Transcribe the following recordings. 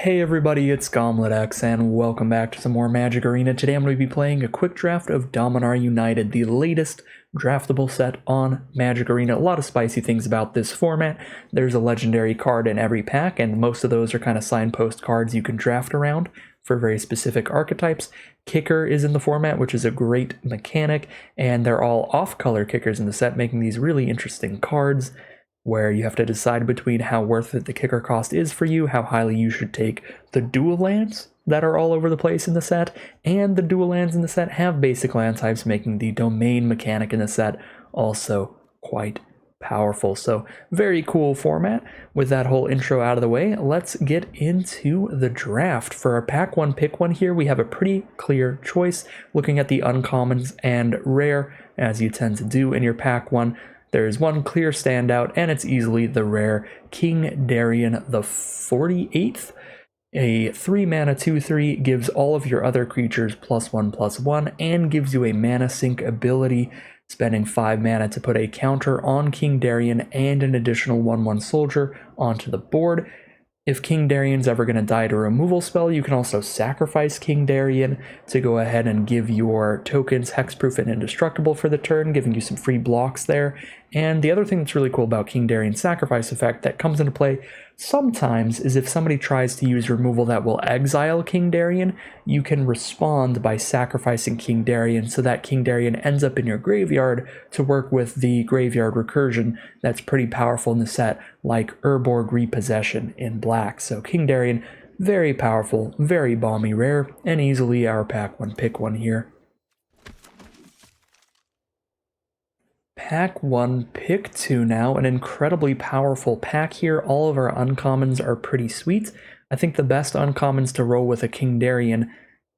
Hey everybody, it's GombletX and welcome back to some more Magic Arena. Today I'm going to be playing a quick draft of Dominaria United, the latest draftable set on Magic Arena. A lot of spicy things about this format. There's a legendary card in every pack, and most of those are kind of signpost cards you can draft around for very specific archetypes. Kicker is in the format, which is a great mechanic, and they're all off-color kickers in the set, making these really interesting cards where you have to decide between how worth it the kicker cost is for you, how highly you should take the dual lands that are all over the place in the set, and the dual lands in the set have basic land types, making the domain mechanic in the set also quite powerful. So very cool format. With that whole intro out of the way, let's get into the draft. For our pack one pick one here, we have a pretty clear choice looking at the uncommons and rare, as you tend to do in your pack one. There's one clear standout, and it's easily the rare King Darien the 48th. A 3-mana 2/3 gives all of your other creatures +1/+1 and gives you a mana sink ability, spending 5 mana to put a counter on King Darien and an additional 1/1 soldier onto the board. If King Darien's ever going to die to a removal spell, you can also sacrifice King Darien to go ahead and give your tokens hexproof and indestructible for the turn, giving you some free blocks there. And the other thing that's really cool about King Darien's sacrifice effect that comes into play sometimes is if somebody tries to use removal that will exile King Darien, you can respond by sacrificing King Darien so that King Darien ends up in your graveyard to work with the graveyard recursion that's pretty powerful in the set, like Urborg Repossession in black. So King Darien, very powerful, very balmy rare, and easily our pack one pick one here. Pack 1, pick 2 now, an incredibly powerful pack here. All of our uncommons are pretty sweet. I think the best uncommons to roll with a King Darien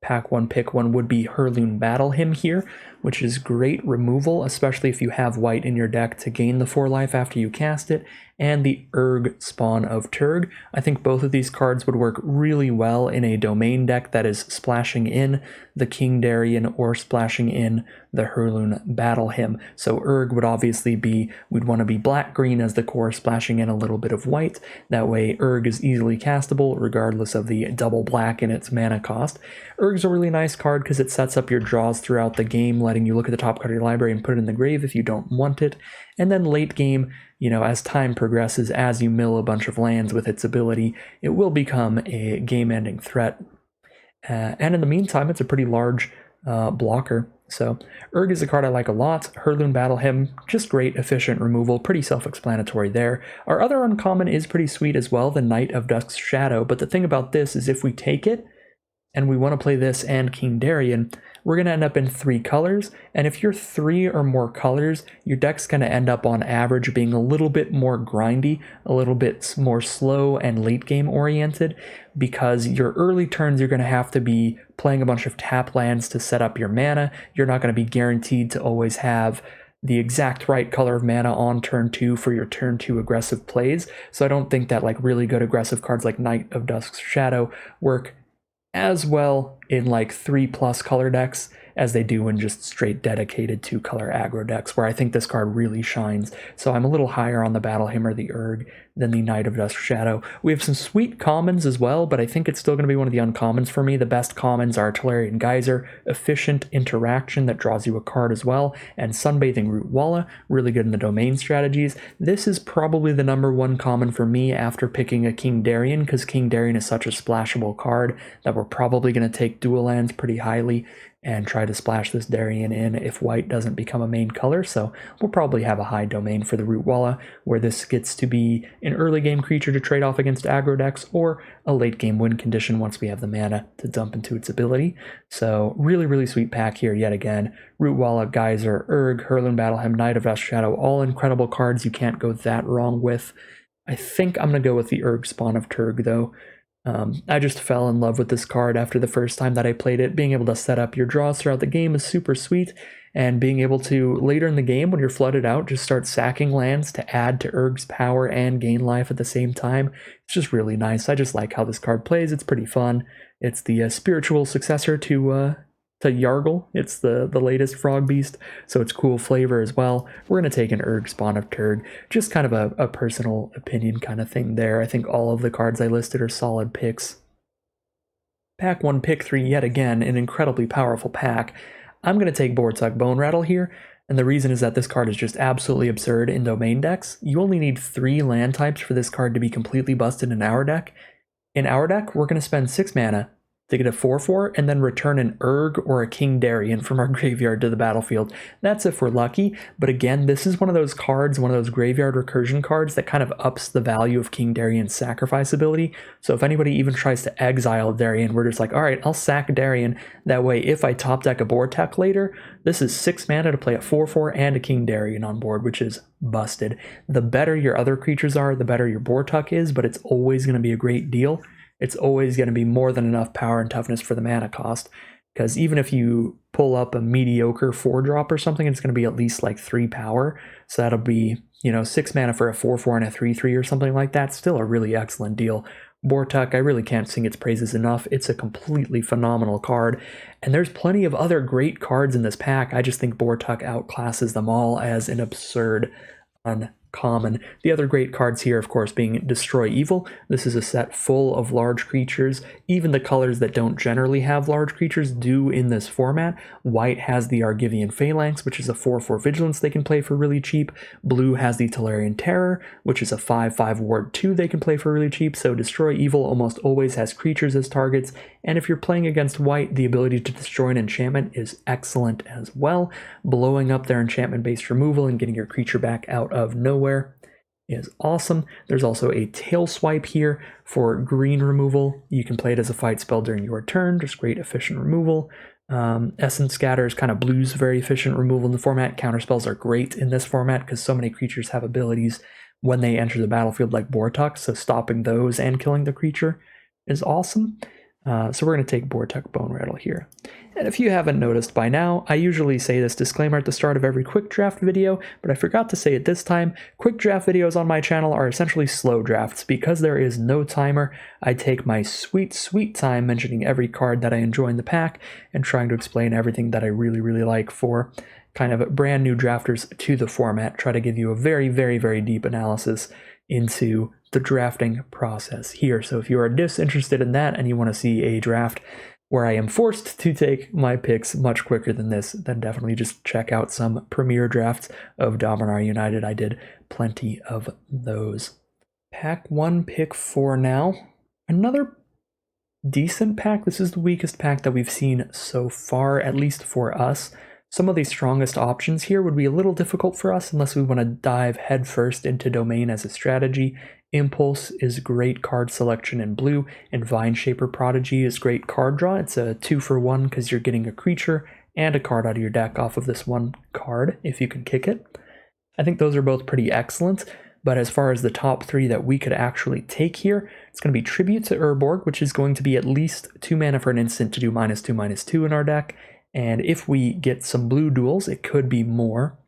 pack 1, pick 1 would be Heirloom Battle Hymn here, which is great removal, especially if you have white in your deck to gain the 4 life after you cast it, and the Urg Spawn of Turg. I think both of these cards would work really well in a domain deck that is splashing in the King Darien or splashing in the Heirloom Battle Hymn. So Urg would obviously be, we'd want to be black-green as the core, splashing in a little bit of white. That way Urg is easily castable regardless of the double black in its mana cost. Urg's a really nice card because it sets up your draws throughout the game, letting you look at the top card of your library and put it in the grave if you don't want it. And then late game, as time progresses, as you mill a bunch of lands with its ability, it will become a game-ending threat. And in the meantime, it's a pretty large blocker. So Urg is a card I like a lot. Heirloom Battle Hymn, just great, efficient removal, pretty self-explanatory there. Our other uncommon is pretty sweet as well, the Knight of Dusk's Shadow. But the thing about this is if we take it, and we want to play this and King Darien, we're going to end up in 3 colors, and if you're 3 or more colors, your deck's going to end up on average being a little bit more grindy, a little bit more slow and late game oriented, because your early turns you're going to have to be playing a bunch of tap lands to set up your mana. You're not going to be guaranteed to always have the exact right color of mana on turn 2 for your turn 2 aggressive plays, so I don't think that really good aggressive cards like Knight of Dusk's Shadow work as well in 3+ color decks as they do in just straight dedicated 2-color aggro decks, where I think this card really shines. So I'm a little higher on the Battle Hymn or the Urg than the Knight of Dusk's Shadow. We have some sweet commons as well, but I think it's still going to be one of the uncommons for me. The best commons are Tolarian Geyser, efficient interaction that draws you a card as well, and Sunbathing Root Walla, really good in the domain strategies. This is probably the number 1 common for me after picking a King Darien, because King Darien is such a splashable card that we're probably going to take dual lands pretty highly and try to splash this Darien in if white doesn't become a main color. So we'll probably have a high domain for the Root Walla, where this gets to be an early game creature to trade off against aggro decks, or a late game win condition once we have the mana to dump into its ability. So really, really sweet pack here yet again. Root Walla, Geyser, Urg, Heirloom Battle Hymn, Knight of Dusk's Shadow, all incredible cards you can't go that wrong with. I think I'm going to go with the Urg Spawn of Turg though. I just fell in love with this card after the first time that I played it. Being able to set up your draws throughout the game is super sweet, and being able to, later in the game when you're flooded out, just start sacking lands to add to Urg's power and gain life at the same time. It's just really nice. I just like how this card plays. It's pretty fun. It's the spiritual successor to Yargle. It's the latest frog beast, so it's cool flavor as well. We're going to take an Urg Spawn of Turg. Just kind of a personal opinion kind of thing there. I think all of the cards I listed are solid picks. Pack 1, Pick 3, yet again, an incredibly powerful pack. I'm going to take Bortuck Bone Rattle here, and the reason is that this card is just absolutely absurd in domain decks. You only need 3 land types for this card to be completely busted in our deck. In our deck, we're going to spend 6 mana to get a 4/4 and then return an Urg or a King Darien from our graveyard to the battlefield. That's if we're lucky, but again, this is one of those cards, one of those graveyard recursion cards that kind of ups the value of King Darien's sacrifice ability. So if anybody even tries to exile Darien, we're just like, all right, I'll sack Darien. That way, if I top deck a Bortuck later, this is 6 mana to play a 4/4 and a King Darien on board, which is busted. The better your other creatures are, the better your Bortuck is, but it's always going to be a great deal. It's always going to be more than enough power and toughness for the mana cost, because even if you pull up a mediocre 4-drop or something, it's going to be at least like 3 power, so that'll be, 6 mana for a 4/4 and a 3/3 or something like that. Still a really excellent deal. Bortuck, I really can't sing its praises enough. It's a completely phenomenal card, and there's plenty of other great cards in this pack. I just think Bortuck outclasses them all as an absurd uncommon. The other great cards here, of course, being Destroy Evil. This is a set full of large creatures. Even the colors that don't generally have large creatures do in this format. White has the Argivian Phalanx, which is a 4/4 Vigilance they can play for really cheap. Blue has the Tolarian Terror, which is a 5/5 Ward 2 they can play for really cheap. So Destroy Evil almost always has creatures as targets. And if you're playing against white, the ability to destroy an enchantment is excellent as well. Blowing up their enchantment-based removal and getting your creature back out of nowhere is awesome. There's also a Tail Swipe here for green removal. You can play it as a fight spell during your turn, just great efficient removal. Essence Scatter is kind of blue's very efficient removal in the format. Counterspells are great in this format because so many creatures have abilities when they enter the battlefield like Bortuck, so stopping those and killing the creature is awesome. So we're going to take Bortuck Bone Rattle here. And if you haven't noticed by now, I usually say this disclaimer at the start of every quick draft video, but I forgot to say it this time. Quick draft videos on my channel are essentially slow drafts. Because there is no timer, I take my sweet, sweet time mentioning every card that I enjoy in the pack and trying to explain everything that I really, really like for kind of brand new drafters to the format. Try to give you a very, very, very deep analysis into the drafting process here. So if you are disinterested in that and you want to see a draft where I am forced to take my picks much quicker than this, then definitely just check out some premier drafts of Dominaria United. I did plenty of those. Pack 1, Pick 4 now. Another decent pack. This is the weakest pack that we've seen so far, at least for us. Some of the strongest options here would be a little difficult for us unless we want to dive headfirst into Domain as a strategy. Impulse is great card selection in blue, and Vine Shaper Prodigy is great card draw. It's a 2-for-1 because you're getting a creature and a card out of your deck off of this one card if you can kick it. I think those are both pretty excellent, but as far as the top 3 that we could actually take here, it's going to be Tribute to Urborg, which is going to be at least 2 mana for an instant to do -2/-2 in our deck. And if we get some blue duels, it could be more.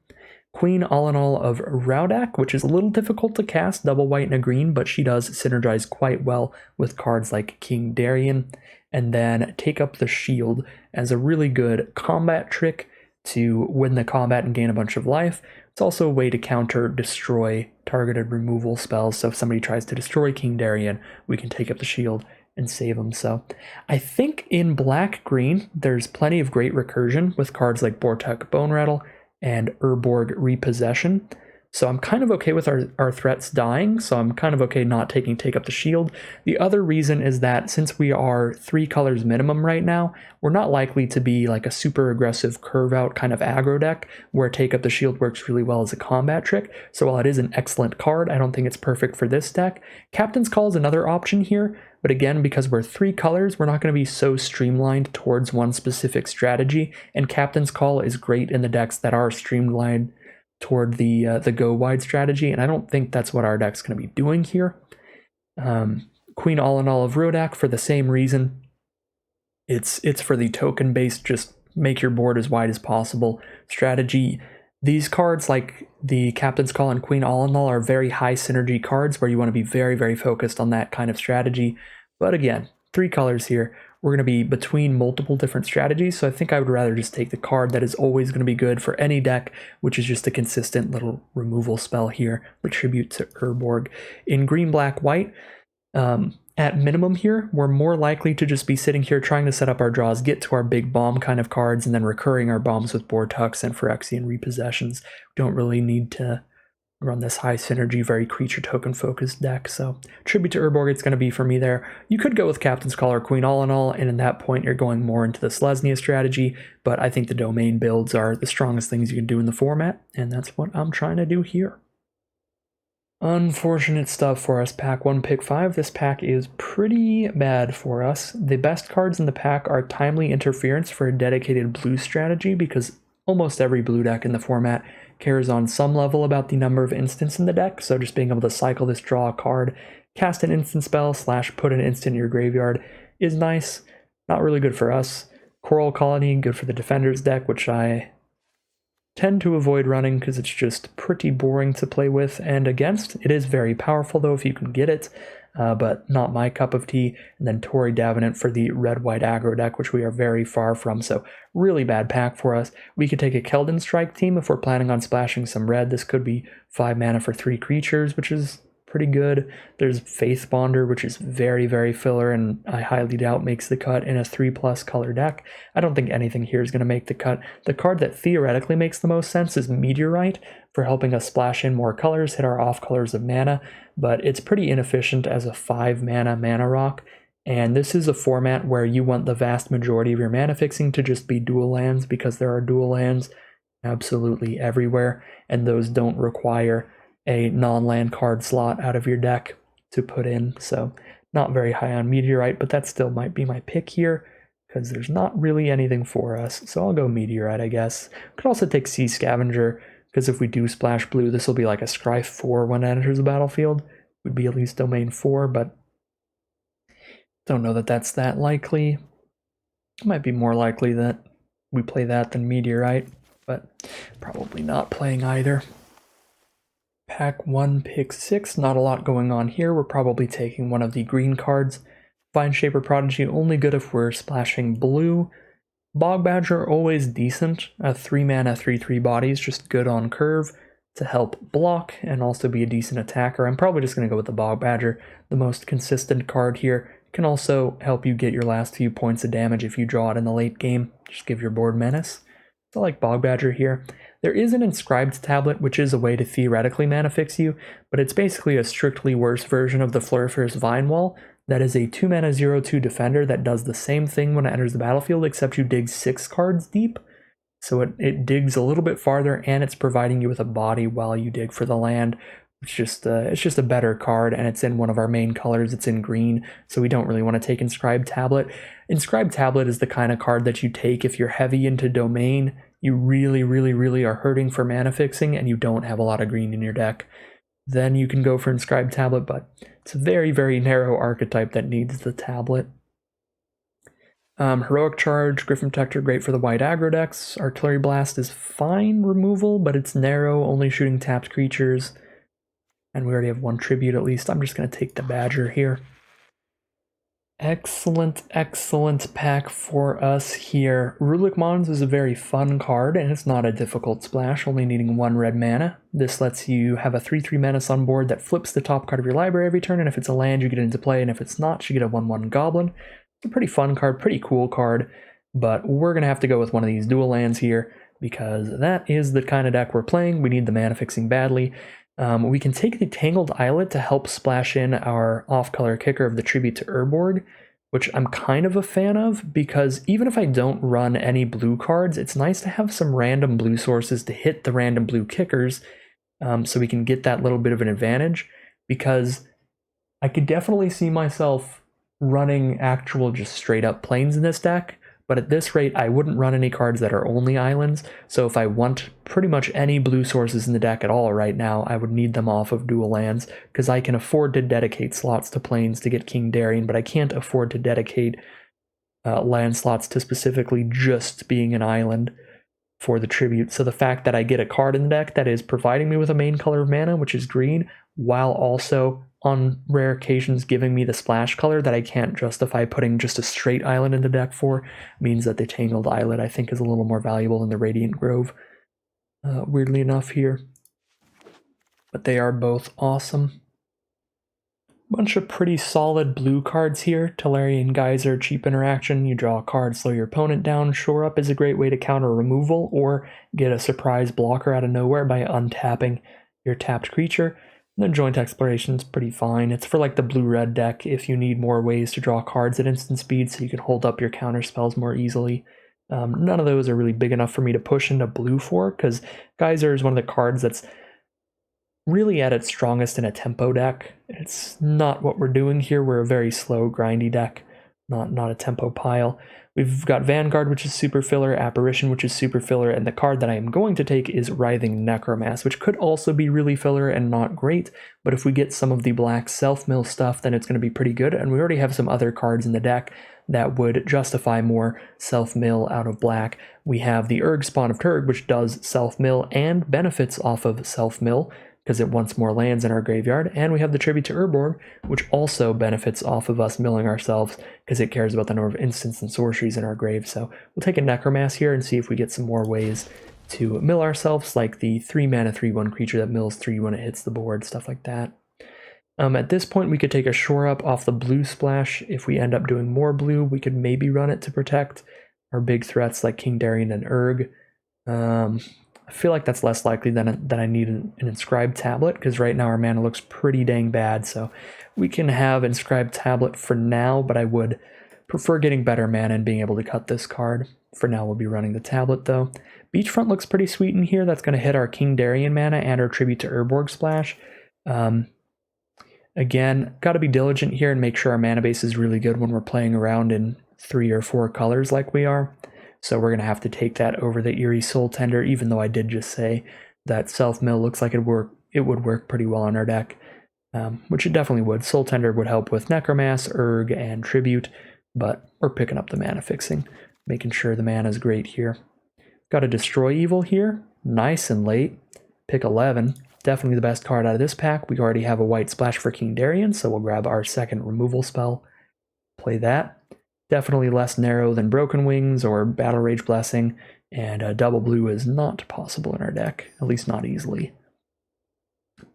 Queen All in All of Raudak, which is a little difficult to cast, double white and a green, but she does synergize quite well with cards like King Darien. And then Take Up the Shield as a really good combat trick to win the combat and gain a bunch of life. It's also a way to counter destroy targeted removal spells. So if somebody tries to destroy King Darien, we can take up the shield and save them. So I think in black-green, there's plenty of great recursion with cards like Bortuck Bone Rattle and Urborg Repossession. So I'm kind of okay with our threats dying, so I'm kind of okay not taking Take Up the Shield. The other reason is that since we are 3 colors minimum right now, we're not likely to be like a super aggressive curve out kind of aggro deck where Take Up the Shield works really well as a combat trick. So while it is an excellent card, I don't think it's perfect for this deck. Captain's Call is another option here, but again, because we're 3 colors, we're not going to be so streamlined towards one specific strategy, and Captain's Call is great in the decks that are streamlined toward the go wide strategy, and I don't think that's what our deck's going to be doing here. Queen All in All of Raudak for the same reason. It's for the token based, just make your board as wide as possible strategy. These cards like the Captain's Call and Queen All in All are very high synergy cards where you want to be very, very focused on that kind of strategy. But again, 3 colors here. We're going to be between multiple different strategies, so I think I would rather just take the card that is always going to be good for any deck, which is just a consistent little removal spell here, the Tribute to Urborg. In green, black, white, At minimum here, we're more likely to just be sitting here trying to set up our draws, get to our big bomb kind of cards, and then recurring our bombs with Bortux and Phyrexian repossessions. We don't really need to run this high synergy, very creature token focused deck. So Tribute to Urborg, it's going to be for me there. You could go with Captain's Call or Queen all in all, and in that point you're going more into the Selesnya strategy, but I think the domain builds are the strongest things you can do in the format, and that's what I'm trying to do here. Unfortunate stuff for us. Pack 1, pick 5. This pack is pretty bad for us. The best cards in the pack are Timely Interference for a dedicated blue strategy, because almost every blue deck in the format cares on some level about the number of instants in the deck, so just being able to cycle this, draw a card, cast an instant spell, / put an instant in your graveyard is nice. Not really good for us. Coral Colony, good for the Defenders deck, which I tend to avoid running because it's just pretty boring to play with and against. It is very powerful though if you can get it, but not my cup of tea. And then Tori Davenant for the red-white aggro deck, which we are very far from, so really bad pack for us. We could take a Keldon Strike team if we're planning on splashing some red. This could be 5 mana for 3 creatures, which is pretty good. There's Faith Bonder, which is very, very filler, and I highly doubt makes the cut in a 3+ color deck. I don't think anything here is going to make the cut. The card that theoretically makes the most sense is Meteorite for helping us splash in more colors, hit our off colors of mana, but it's pretty inefficient as a 5 mana rock. And this is a format where you want the vast majority of your mana fixing to just be dual lands, because there are dual lands absolutely everywhere, and those don't require a non-land card slot out of your deck to put in. So not very high on Meteorite, but that still might be my pick here because there's not really anything for us. So I'll go Meteorite, I guess. Could also take Sea Scavenger, because if we do splash blue, this will be like a Scry 4 when it enters the battlefield. Would be at least domain 4, but don't know that that's that likely. It might be more likely that we play that than Meteorite, but probably not playing either. Pack 1, pick 6, not a lot going on here. We're probably taking one of the green cards. Vine Shaper Prodigy, only good if we're splashing blue. Bog Badger, always decent. A 3 mana, 3/3 bodies, just good on curve to help block and also be a decent attacker. I'm probably just going to go with the Bog Badger, the most consistent card here. Can also help you get your last few points of damage if you draw it in the late game. Just give your board menace. So I like Bog Badger here. There is an Inscribed Tablet, which is a way to theoretically mana fix you, but it's basically a strictly worse version of the Floriferous Vine Wall. That is a 2 mana 0/2 defender that does the same thing when it enters the battlefield, except you dig 6 cards deep. So it digs a little bit farther, and it's providing you with a body while you dig for the land. It's just a better card, and it's in one of our main colors. It's in green, so we don't really want to take Inscribed Tablet. Inscribed Tablet is the kind of card that you take if you're heavy into domain. You really, really, really are hurting for mana fixing, and you don't have a lot of green in your deck. Then you can go for Inscribed Tablet, but it's a very, very narrow archetype that needs the tablet. Heroic Charge, Griffin Protector, great for the white aggro decks. Artillery Blast is fine removal, but it's narrow, only shooting tapped creatures. And we already have 1 tribute at least. I'm just going to take the Badger here. Excellent, excellent pack for us here. Rulik Mons is a very fun card, and it's not a difficult splash, only needing 1 red mana. This lets you have a 3/3 menace on board that flips the top card of your library every turn, and if it's a land, you get it into play, and if it's not, you get a 1/1 Goblin. It's a pretty fun card, pretty cool card, but we're going to have to go with one of these dual lands here, because that is the kind of deck we're playing. We need the mana fixing badly. We can take the Tangled Islet to help splash in our off-color kicker of the Tribute to Urborg, which I'm kind of a fan of, because even if I don't run any blue cards, it's nice to have some random blue sources to hit the random blue kickers, so we can get that little bit of an advantage, because I could definitely see myself running actual just straight up plains in this deck, but at this rate I wouldn't run any cards that are only islands, so if I want pretty much any blue sources in the deck at all right now, I would need them off of dual lands, because I can afford to dedicate slots to plains to get King Darien, but I can't afford to dedicate land slots to specifically just being an island for the tribute. So the fact that I get a card in the deck that is providing me with a main color of mana, which is green, while also on rare occasions giving me the splash color that I can't justify putting just a straight island in the deck for, means that the Tangled Islet I think is a little more valuable than the Radiant Grove, weirdly enough here. But they are both awesome. Bunch of pretty solid blue cards here. Tolarian Geyser, cheap interaction. You draw a card, slow your opponent down. Shore Up is a great way to counter removal or get a surprise blocker out of nowhere by untapping your tapped creature. And then Joint Exploration is pretty fine. It's for like the blue-red deck if you need more ways to draw cards at instant speed so you can hold up your counter spells more easily. None of those are really big enough for me to push into blue for, because Geyser is one of the cards that's really at its strongest in a tempo deck. It's not what we're doing here. We're a very slow, grindy deck, not a tempo pile. We've got Vanguard, which is super filler, Apparition, which is super filler, and the card that I am going to take is Writhing Necromass, which could also be really filler and not great, but if we get some of the black self-mill stuff, then it's going to be pretty good, and we already have some other cards in the deck that would justify more self-mill out of black. We have the Urg Spawn of Turg, which does self-mill and benefits off of self-mill, because it wants more lands in our graveyard, and we have the Tribute to Urborg, which also benefits off of us milling ourselves, because it cares about the number of instants and sorceries in our grave. So we'll take a Necromass here and see if we get some more ways to mill ourselves, like the 3-mana 3/1 creature that mills 3 when it hits the board, stuff like that. At this point, we could take a Shore Up off the blue splash. If we end up doing more blue, we could maybe run it to protect our big threats like King Darien and Urg. I feel like that's less likely than I need an Inscribed Tablet, because right now our mana looks pretty dang bad, so we can have Inscribed Tablet for now, but I would prefer getting better mana and being able to cut this card. For now, we'll be running the tablet, though. Beachfront looks pretty sweet in here. That's going to hit our King Darien mana and our Tribute to Urborg splash. Again, got to be diligent here and make sure our mana base is really good when we're playing around in 3 or 4 colors like we are. So we're going to have to take that over the Eerie Soul Tender, even though I did just say that self-mill looks like it would work pretty well on our deck, which it definitely would. Soul Tender would help with Necromass, Urg, and Tribute, but we're picking up the mana fixing, making sure the mana is great here. Got a Destroy Evil here, nice and late. Pick 11, definitely the best card out of this pack. We already have a white splash for King Darien, so we'll grab our second removal spell, play that. Definitely less narrow than Broken Wings or Battle Rage Blessing, and double blue is not possible in our deck, at least not easily.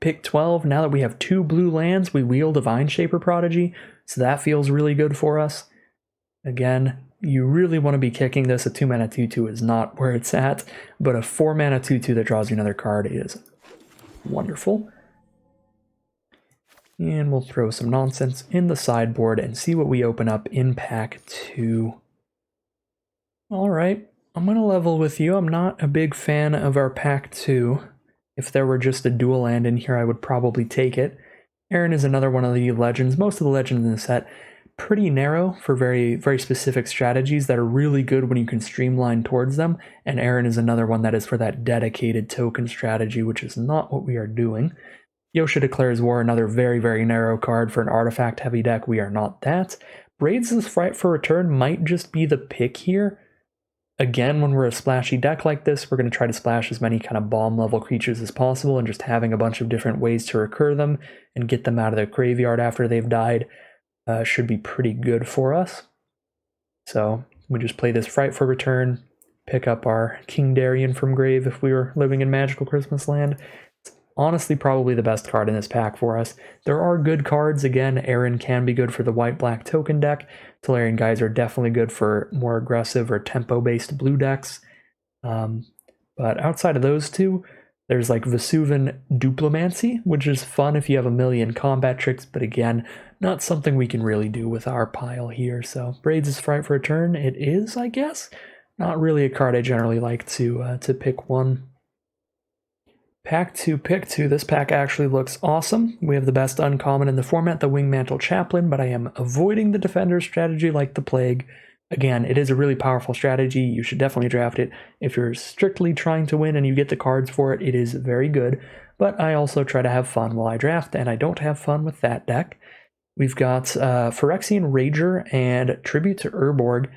Pick 12, now that we have 2 blue lands, we wheel Divine Shaper Prodigy, so that feels really good for us. Again, you really want to be kicking this. A 2-mana 2/2 is not where it's at, but a 4-mana 2/2 that draws you another card is wonderful. And we'll throw some nonsense in the sideboard and see what we open up in pack 2. Alright, I'm going to level with you. I'm not a big fan of our pack 2. If there were just a dual land in here, I would probably take it. Aaron is another one of the legends. Most of the legends in the set, pretty narrow for very, very specific strategies that are really good when you can streamline towards them. And Aaron is another one that is for that dedicated token strategy, which is not what we are doing. Yosha Declares War, another very, very narrow card for an artifact-heavy deck. We are not that. Braids' Fright for Return might just be the pick here. Again, when we're a splashy deck like this, we're going to try to splash as many kind of bomb-level creatures as possible, and just having a bunch of different ways to recur them and get them out of the graveyard after they've died should be pretty good for us. So we just play this Fright for Return, pick up our King Darien from grave if we were living in Magical Christmas Land. Honestly, probably the best card in this pack for us. There are good cards. Again, Aaron can be good for the white-black token deck. Tolarian Guys are definitely good for more aggressive or tempo-based blue decks. But outside of those two, there's like Vesuvan Duplomancy, which is fun if you have a million combat tricks, but again, not something we can really do with our pile here. So Braids' Fright for Return, it is, I guess. Not really a card I generally like to pick one. Pack 2, pick 2. This pack actually looks awesome. We have the best uncommon in the format, the Wingmantle Chaplain, but I am avoiding the Defender strategy like the plague. Again, it is a really powerful strategy. You should definitely draft it. If you're strictly trying to win and you get the cards for it, it is very good. But I also try to have fun while I draft, and I don't have fun with that deck. We've got Phyrexian Rager and Tribute to Urborg.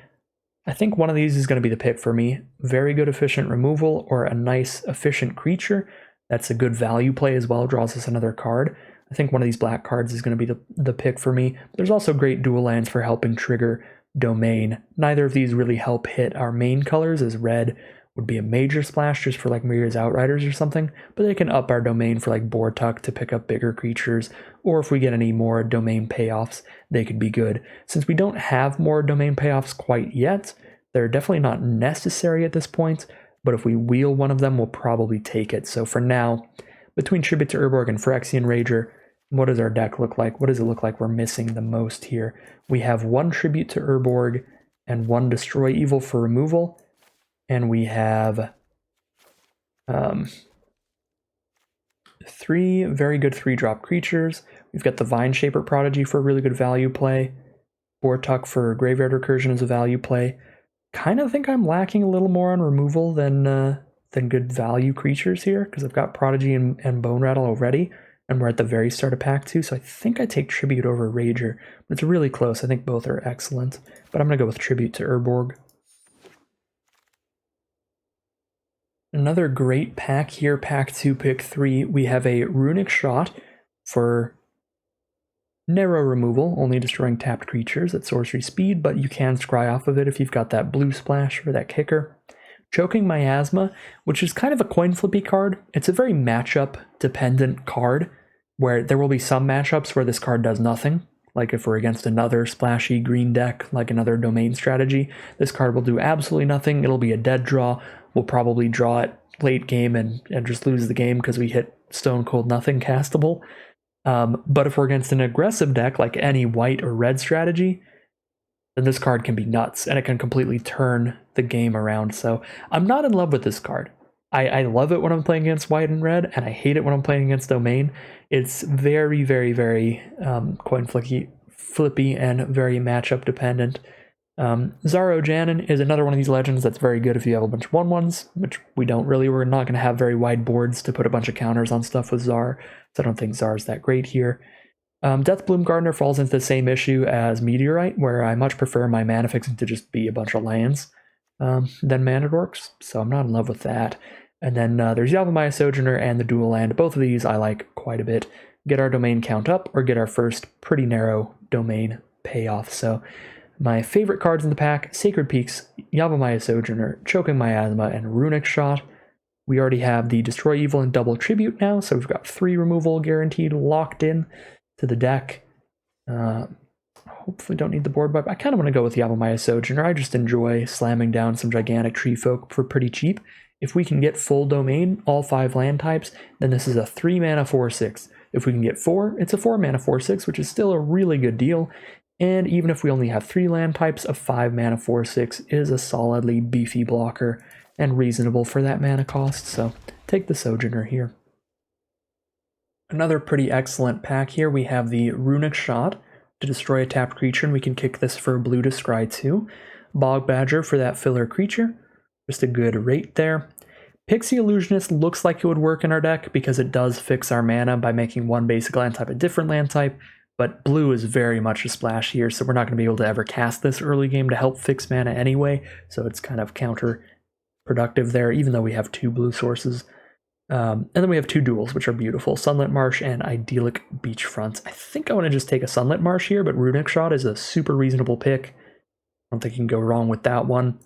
I think one of these is going to be the pick for me. Very good efficient removal or a nice efficient creature. That's a good value play as well, draws us another card. I think one of these black cards is going to be the pick for me. There's also great dual lands for helping trigger Domain. Neither of these really help hit our main colors as red would be a major splash just for like Myria's Outriders or something, but they can up our domain for like Bortuk to pick up bigger creatures, or if we get any more domain payoffs, they could be good. Since we don't have more domain payoffs quite yet, they're definitely not necessary at this point, but if we wheel one of them, we'll probably take it. So for now, between Tribute to Urborg and Phyrexian Rager, what does our deck look like? What does it look like we're missing the most here? We have 1 Tribute to Urborg and 1 Destroy Evil for removal, and we have 3 very good 3-drop creatures. We've got the Vine Shaper Prodigy for a really good value play. Bortuk for Graveyard Recursion is a value play. Kind of think I'm lacking a little more on removal than good value creatures here, because I've got Prodigy and Bone Rattle already, and we're at the very start of pack 2, so I think I take Tribute over Rager. But it's really close. I think both are excellent, but I'm going to go with Tribute to Urborg. Another great pack here, pack 2, pick 3. We have a Runic Shot for narrow removal, only destroying tapped creatures at sorcery speed, but you can scry off of it if you've got that blue splash or that kicker. Choking Miasma, which is kind of a coin flippy card. It's a very matchup dependent card, where there will be some matchups where this card does nothing. Like if we're against another splashy green deck, like another domain strategy, this card will do absolutely nothing. It'll be a dead draw. We'll probably draw it late game and just lose the game because we hit stone cold nothing castable. But if we're against an aggressive deck, like any white or red strategy, then this card can be nuts, and it can completely turn the game around. So I'm not in love with this card. I love it when I'm playing against white and red, and I hate it when I'm playing against domain. It's very, very, very coin flippy and very matchup dependent. Zaro Janin is another one of these legends that's very good if you have a bunch of 1/1s, which we don't really. We're not going to have very wide boards to put a bunch of counters on stuff with Zar, so I don't think Zar's that great here. Deathbloom Gardener falls into the same issue as Meteorite, where I much prefer my mana fixing to just be a bunch of lands than Mana Dorks, so I'm not in love with that. And then there's Yavimaya Sojourner and the Dual Land. Both of these I like quite a bit. Get our domain count up, or get our first pretty narrow domain payoff. So my favorite cards in the pack: Sacred Peaks, Yavimaya Sojourner, Choking Miasma, and Runic Shot. We already have the Destroy Evil and Double Tribute now, so we've got 3 removal guaranteed locked in to the deck. Hopefully don't need the board wipe. I kind of want to go with Yavimaya Sojourner. I just enjoy slamming down some gigantic tree folk for pretty cheap. If we can get full domain, all 5 land types, then this is a 3 mana 4/6. If we can get 4, it's a 4 mana 4/6, which is still a really good deal. And even if we only have 3 land types, a 5 mana 4/6 is a solidly beefy blocker and reasonable for that mana cost. So take the Sojourner here. Another pretty excellent pack here. We have the Runic Shot to destroy a tapped creature, and we can kick this for blue to scry 2. Bog Badger for that filler creature. Just a good rate there. Pixie Illusionist looks like it would work in our deck because it does fix our mana by making one basic land type a different land type, but blue is very much a splash here, so we're not going to be able to ever cast this early game to help fix mana anyway, so it's kind of counterproductive there, even though we have 2 blue sources. And then we have 2 duels, which are beautiful: Sunlit Marsh and Idyllic Beachfront. I think I want to just take a Sunlit Marsh here, but Runic Shot is a super reasonable pick. I don't think you can go wrong with that one.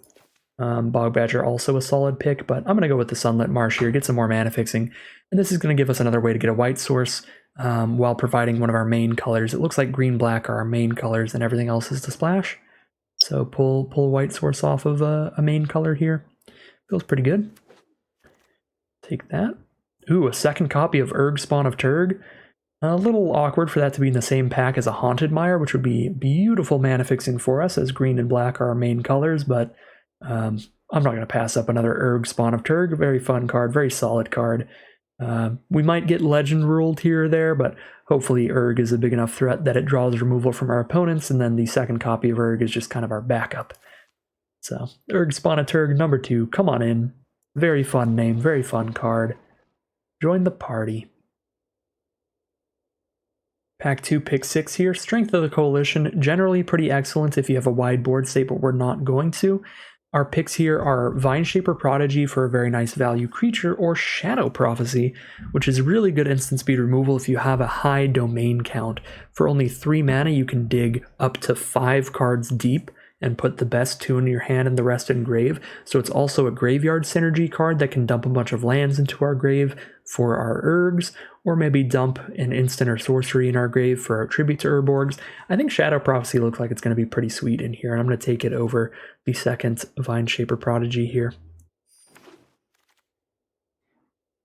Bog Badger also a solid pick, but I'm going to go with the Sunlit Marsh here, get some more mana fixing, and this is going to give us another way to get a white source while providing one of our main colors. It looks like green-black are our main colors, and everything else is to splash. So pull white source off of a main color here. Feels pretty good. Take that. Ooh, a second copy of Urg Spawn of Turg. A little awkward for that to be in the same pack as a Haunted Mire, which would be beautiful mana fixing for us, as green and black are our main colors, but I'm not going to pass up another Urg Spawn of Turg. Very fun card, very solid card. We might get legend ruled here or there, but hopefully Urg is a big enough threat that it draws removal from our opponents, and then the second copy of Urg is just kind of our backup. So, Urg Spawn of Turg, number 2, come on in. Very fun name, very fun card. Join the party. Pack 2, pick 6 here. Strength of the Coalition, generally pretty excellent if you have a wide board state, but we're not going to. Our picks here are Vine Shaper Prodigy for a very nice value creature, or Shadow Prophecy, which is really good instant speed removal if you have a high domain count. For only 3 mana, you can dig up to 5 cards deep and put the best 2 in your hand and the rest in grave. So it's also a graveyard synergy card that can dump a bunch of lands into our grave for our Urgs, or maybe dump an instant or sorcery in our grave for our tribute to Urborgs. I think Shadow Prophecy looks like it's going to be pretty sweet in here, and I'm going to take it over the second Vine Shaper Prodigy here.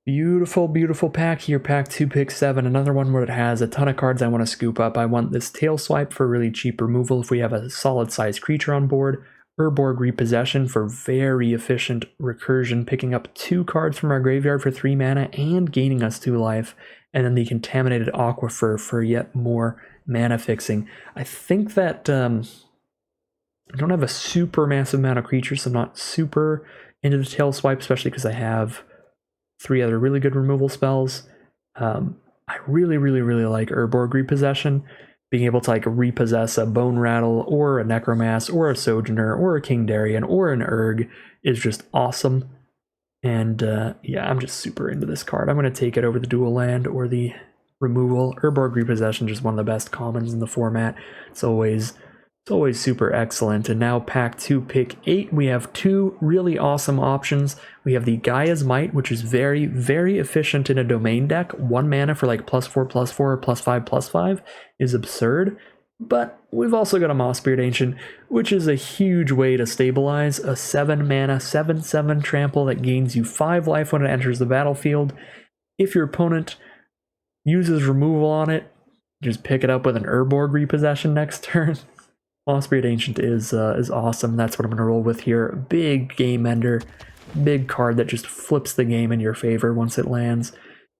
Beautiful, beautiful pack here, pack 2, pick 7. Another one where it has a ton of cards I want to scoop up. I want this Tail Swipe for really cheap removal if we have a solid sized creature on board. Urborg Repossession for very efficient recursion, picking up 2 cards from our graveyard for 3 mana and gaining us 2 life. And then the Contaminated Aquifer for yet more mana fixing. I think that I don't have a super massive amount of creatures, so I'm not super into the Tail Swipe, especially because I have 3 other really good removal spells. I really like Urborg Repossession. Being able to like repossess a Bone Rattle or a Necromass or a Sojourner or a Kingdarian or an Urg is just awesome. And yeah, I'm just super into this card. I'm going to take it over the dual land or the removal. Urborg Repossession, just one of the best commons in the format. It's always super excellent. And now pack 2, pick 8. We have 2 really awesome options. We have the Gaia's Might, which is very efficient in a domain deck. 1 mana for like +4/+4 or +5/+5 is absurd. But we've also got a Mossbeard Ancient, which is a huge way to stabilize a 7 mana 7/7 trample that gains you 5 life when it enters the battlefield. If your opponent uses removal on it, just pick it up with an Urborg Repossession next turn. Mossbeard Ancient is awesome. That's what I'm going to roll with here. Big game ender. Big card that just flips the game in your favor once it lands.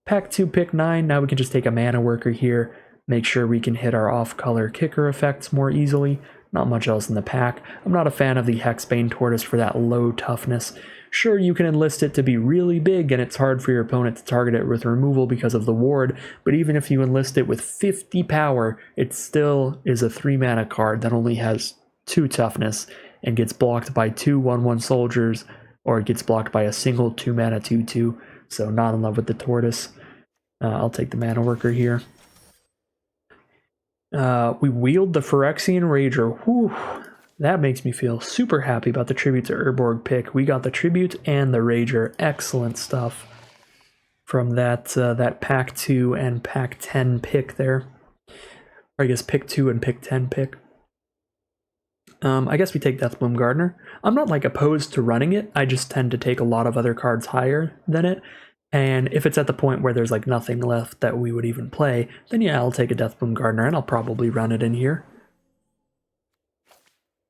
Pack 2, pick 9. Now we can just take a mana worker here. Make sure we can hit our off-color kicker effects more easily. Not much else in the pack. I'm not a fan of the Hexbane Tortoise for that low toughness. Sure, you can enlist it to be really big and it's hard for your opponent to target it with removal because of the ward, but even if you enlist it with 50 power, it still is a 3 mana card that only has 2 toughness and gets blocked by 2 1/1 soldiers, or it gets blocked by a single 2 mana 2/2, so not in love with the Tortoise. I'll take the mana worker here. We wield the Phyrexian Rager. Whew. That makes me feel super happy about the Tribute to Urborg pick. We got the Tribute and the Rager. Excellent stuff from that pack 2 and pack 10 pick there. Or I guess pick 2 and pick 10 pick. I guess we take Deathbloom Gardener. I'm not like opposed to running it. I just tend to take a lot of other cards higher than it. And if it's at the point where there's like nothing left that we would even play, then yeah, I'll take a Deathbloom Gardener and I'll probably run it in here.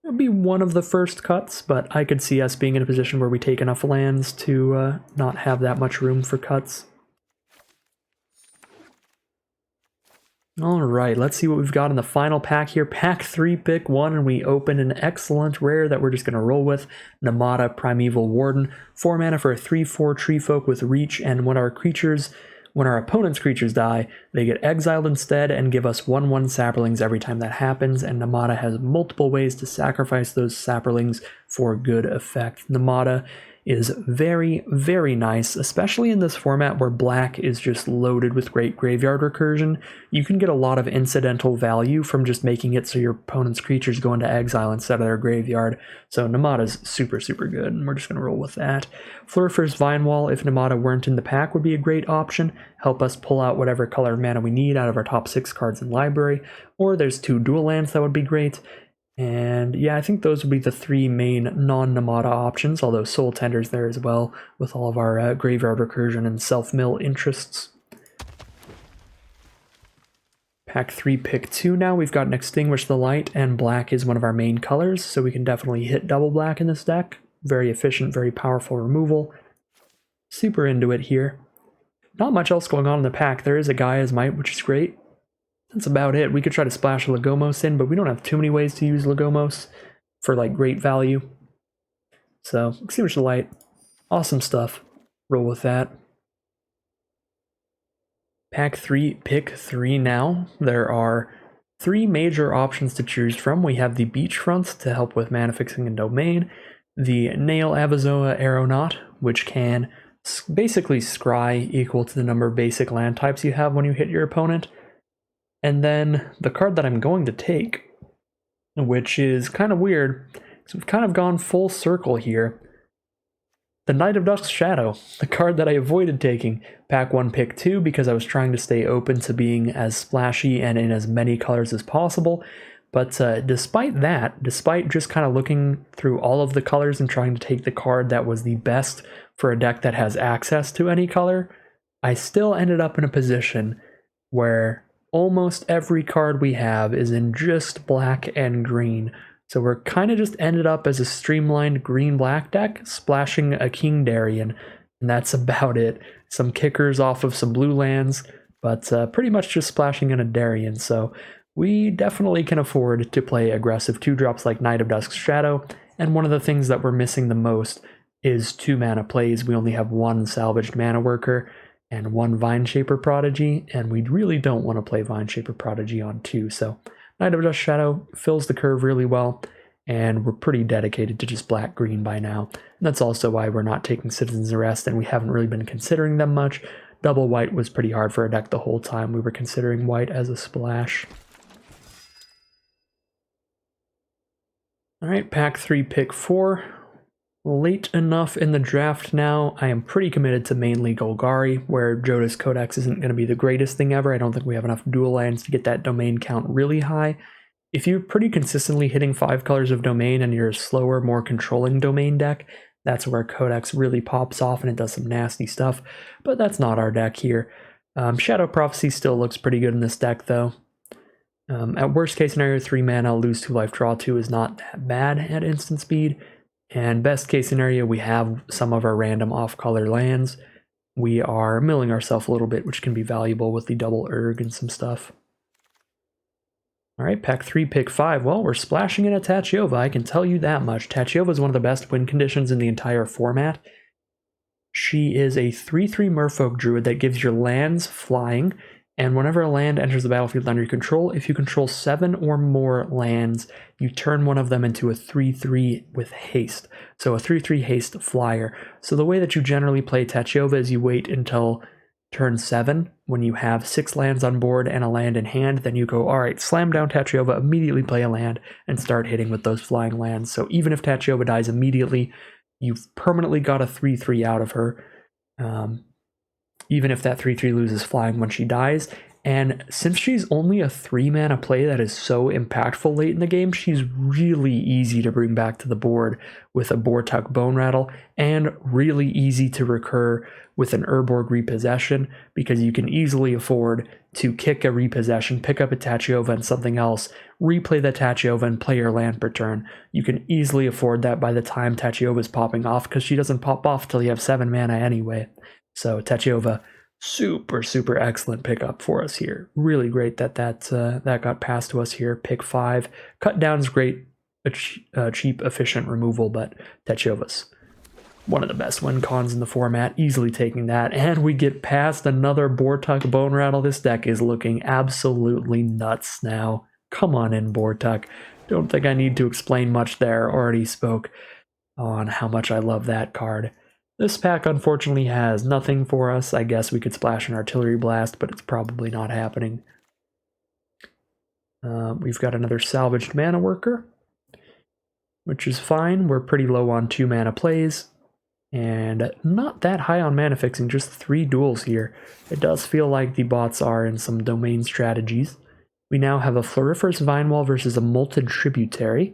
It'll be one of the first cuts, but I could see us being in a position where we take enough lands to not have that much room for cuts. Alright, let's see what we've got in the final pack here. Pack 3, pick 1, and we open an excellent rare that we're just going to roll with. Namada Primeval Warden. 4 mana for a 3/4 Tree Folk with Reach, and when our opponent's creatures die, they get exiled instead and give us 1/1 Saplings every time that happens, and Namada has multiple ways to sacrifice those Saplings for good effect. Namada is very nice, especially in this format where black is just loaded with great graveyard recursion. You can get a lot of incidental value from just making it so your opponent's creatures go into exile instead of their graveyard. So Namada's super good, and we're just going to roll with that. Florifer's Vine Wall, if Namada weren't in the pack, would be a great option. Help us pull out whatever color mana we need out of our top 6 cards in library. Or there's 2 dual lands that would be great. And yeah, I think those would be the 3 main non-Namada options, although Soul Tender's there as well, with all of our graveyard recursion and self-mill interests. Pack 3, pick 2 now. We've got an Extinguish the Light, and black is one of our main colors, so we can definitely hit double black in this deck. Very efficient, very powerful removal. Super into it here. Not much else going on in the pack. There is a Gaia's Might, which is great. That's about it. We could try to splash Lagomos in, but we don't have too many ways to use Lagomos for like great value. So, Extinguish the Light. Awesome stuff. Roll with that. Pack 3, pick 3 now. There are 3 major options to choose from. We have the Beachfront to help with mana fixing and domain. The Nail Avazoa Aeronaut, which can basically scry equal to the number of basic land types you have when you hit your opponent. And then the card that I'm going to take which is kind of weird. So we've kind of gone full circle here. The Knight of Dusk's Shadow, the card that I avoided taking. Pack 1, pick 2, because I was trying to stay open to being as splashy and in as many colors as possible. But despite that, despite just kind of looking through all of the colors and trying to take the card that was the best for a deck that has access to any color, I still ended up in a position where almost every card we have is in just black and green. So we're kind of just ended up as a streamlined green-black deck, splashing a King Darien, and that's about it. Some kickers off of some blue lands, but pretty much just splashing in a Darien. So we definitely can afford to play aggressive 2-drops like Knight of Dusk's Shadow, and one of the things that we're missing the most is 2 mana plays. We only have 1 Salvaged Mana Worker and 1 Vineshaper Prodigy, and we really don't want to play Vineshaper Prodigy on 2, so Knight of Dusk's Shadow fills the curve really well, and we're pretty dedicated to just black-green by now. And that's also why we're not taking Citizen's Arrest, and we haven't really been considering them much. Double white was pretty hard for a deck the whole time. We were considering white as a splash. Alright, pack 3, pick 4. Late enough in the draft now, I am pretty committed to mainly Golgari, where Jodas Codex isn't going to be the greatest thing ever. I don't think we have enough dual lands to get that domain count really high. If you're pretty consistently hitting 5 colors of domain and you're a slower, more controlling domain deck, that's where Codex really pops off and it does some nasty stuff, but that's not our deck here. Shadow Prophecy still looks pretty good in this deck, though. At worst case scenario, 3 mana, lose 2 life, draw 2 is not that bad at instant speed. And best case scenario, we have some of our random off-color lands. We are milling ourselves a little bit, which can be valuable with the double Urg and some stuff. Alright, pack 3, pick 5. Well, we're splashing in a Tachiova, I can tell you that much. Tachiova is one of the best win conditions in the entire format. She is a 3/3 Merfolk Druid that gives your lands flying, and whenever a land enters the battlefield under your control, if you control 7 or more lands, you turn one of them into a 3/3 with haste. So a 3/3 haste flyer. So the way that you generally play Tachiova is you wait until turn 7, when you have 6 lands on board and a land in hand, then you go, alright, slam down Tachiova, immediately play a land, and start hitting with those flying lands. So even if Tachiova dies immediately, you've permanently got a 3/3 out of her. Even if that 3/3 loses flying when she dies. And since she's only a 3 mana play that is so impactful late in the game, she's really easy to bring back to the board with a Bortuk Bone Rattle, and really easy to recur with an Urborg Repossession, because you can easily afford to kick a Repossession, pick up a Tachiova and something else, replay the Tachiova and play your land per turn. You can easily afford that by the time Tachiova is popping off, because she doesn't pop off till you have 7 mana anyway. So Tachiova, super excellent pickup for us here. Really great that got passed to us here. Pick 5. Cut down's great, a cheap, efficient removal, but Tachiova's one of the best win cons in the format, easily taking that. And we get past another Bortuk Bone Rattle. This deck is looking absolutely nuts now. Come on in, Bortuk. Don't think I need to explain much there. Already spoke on how much I love that card. This pack unfortunately has nothing for us. I guess we could splash an Artillery Blast, but it's probably not happening. We've got another Salvaged Mana Worker, which is fine. We're pretty low on 2 mana plays, and not that high on mana fixing, just 3 duels here. It does feel like the bots are in some domain strategies. We now have a Floriferous Vinewall versus a Molten Tributary.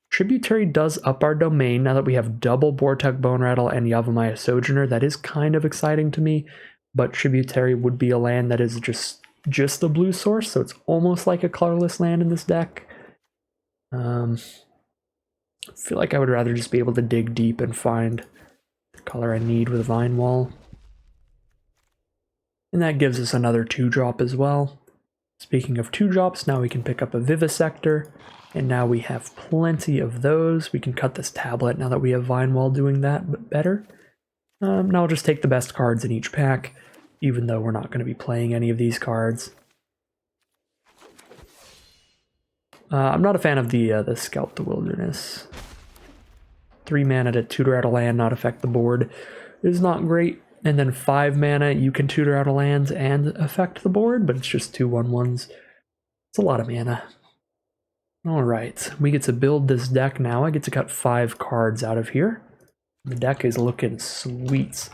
Tributary does up our domain now that we have double Bortuk Bone Rattle and Yavimaya Sojourner. That is kind of exciting to me, but Tributary would be a land that is just a blue source, so it's almost like a colorless land in this deck. I feel like I would rather just be able to dig deep and find the color I need with Vinewall. And that gives us another 2-drop as well. Speaking of 2-drops, now we can pick up a Vivisector. And now we have plenty of those. We can cut this tablet now that we have Vinewall doing that, but better. Now I'll just take the best cards in each pack, even though we're not going to be playing any of these cards. I'm not a fan of the Scout the Wilderness. 3 mana to tutor out a land, not affect the board, is not great. And then 5 mana, you can tutor out a land and affect the board, but it's just 2/1/1s. It's a lot of mana. Alright, we get to build this deck now. I get to cut 5 cards out of here. The deck is looking sweet.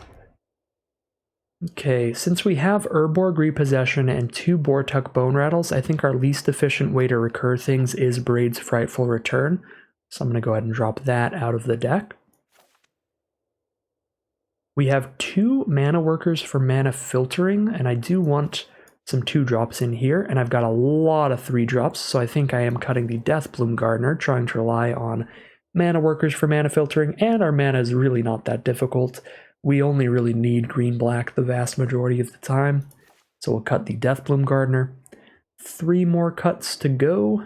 Okay, since we have Urborg Repossession and 2 Bortuk Bone Rattles, I think our least efficient way to recur things is Braid's Frightful Return. So I'm going to go ahead and drop that out of the deck. We have 2 Mana Workers for Mana Filtering, and I do want some 2-drops in here, and I've got a lot of 3-drops, so I think I am cutting the Deathbloom Gardener, trying to rely on Mana Workers for Mana Filtering, and our mana is really not that difficult. We only really need green-black the vast majority of the time. So we'll cut the Deathbloom Gardener. 3 more cuts to go.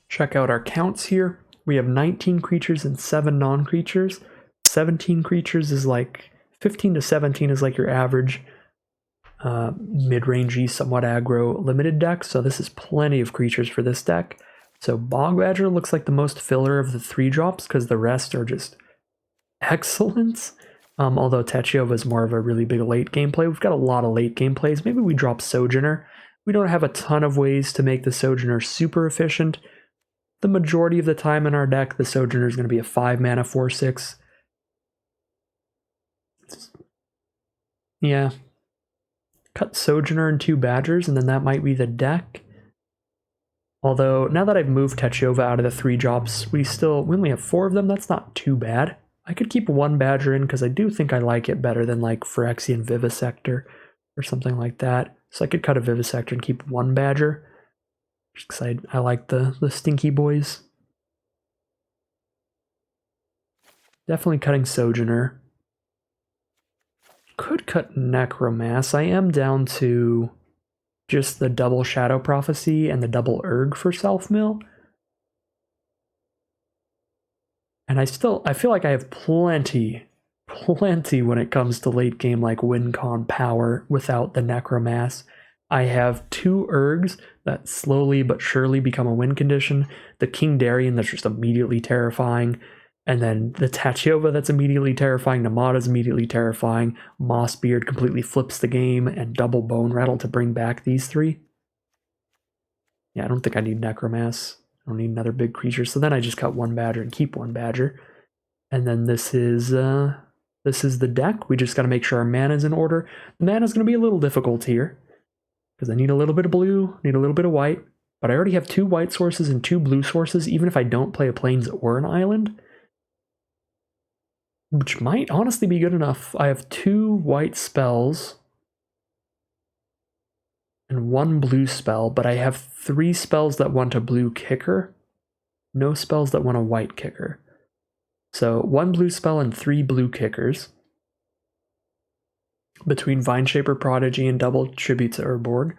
Check out our counts here. We have 19 creatures and 7 non-creatures. 17 creatures is like... 15 to 17 is like your average mid-rangey, somewhat aggro limited deck. So this is plenty of creatures for this deck. So Bog Badger looks like the most filler of the 3-drops because the rest are just... excellent. Although Techova is more of a really big late game play. We've got a lot of late game plays. Maybe we drop Sojourner. We don't have a ton of ways to make the Sojourner super efficient. The majority of the time in our deck, the Sojourner is going to be a 5 mana 4/6. Yeah. Cut Sojourner and 2 Badgers, and then that might be the deck. Although, now that I've moved Techova out of the 3-drops, we only have 4 of them. That's not too bad. I could keep 1 Badger in because I do think I like it better than like Phyrexian Vivisector or something like that. So I could cut a Vivisector and keep 1 Badger. Just because I like the stinky boys. Definitely cutting Sojourner. Could cut Necromass. I am down to just the double Shadow Prophecy and the double Urg for Self-Mill. And I feel like I have plenty when it comes to late game like WinCon power without the Necromass. I have 2 Urgs that slowly but surely become a win condition. The King Darien that's just immediately terrifying. And then the Techova that's immediately terrifying. Namada's immediately terrifying. Mossbeard completely flips the game. And double Bone Rattle to bring back these 3. Yeah, I don't think I need Necromass. I don't need another big creature. So then I just cut 1 Badger and keep 1 Badger. And then this is the deck. We just got to make sure our mana is in order. The mana is going to be a little difficult here because I need a little bit of blue, need a little bit of white. But I already have 2 white sources and 2 blue sources, even if I don't play a Plains or an Island, which might honestly be good enough. I have 2 white spells and 1 blue spell, but I have 3 spells that want a blue kicker, no spells that want a white kicker. So 1 blue spell and 3 blue kickers. Between Vineshaper Prodigy and double Tribute to Urborg.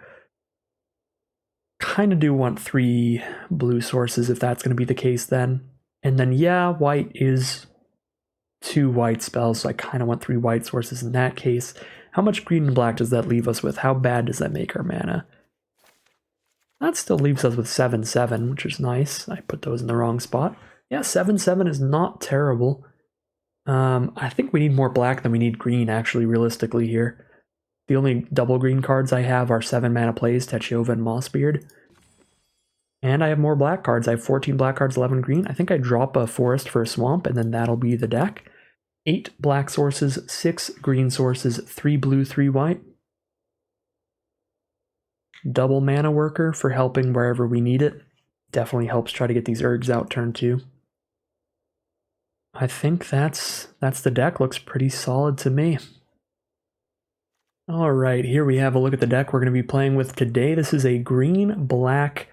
Kind of do want 3 blue sources if that's going to be the case then. And then yeah, white is 2 white spells, so I kind of want 3 white sources in that case. How much green and black does that leave us with? How bad does that make our mana? That still leaves us with 7/7, which is nice. I put those in the wrong spot. Yeah, 7/7 is not terrible. I think we need more black than we need green, actually, realistically here. The only double green cards I have are 7 mana plays, Techova and Mossbeard. And I have more black cards. I have 14 black cards, 11 green. I think I drop a forest for a swamp, and then that'll be the deck. 8 black sources, 6 green sources, 3 blue, 3 white. Double Mana Worker for helping wherever we need it. Definitely helps try to get these Urgs out turn 2. I think that's the deck. Looks pretty solid to me. Alright, here we have a look at the deck we're going to be playing with today. This is a green-black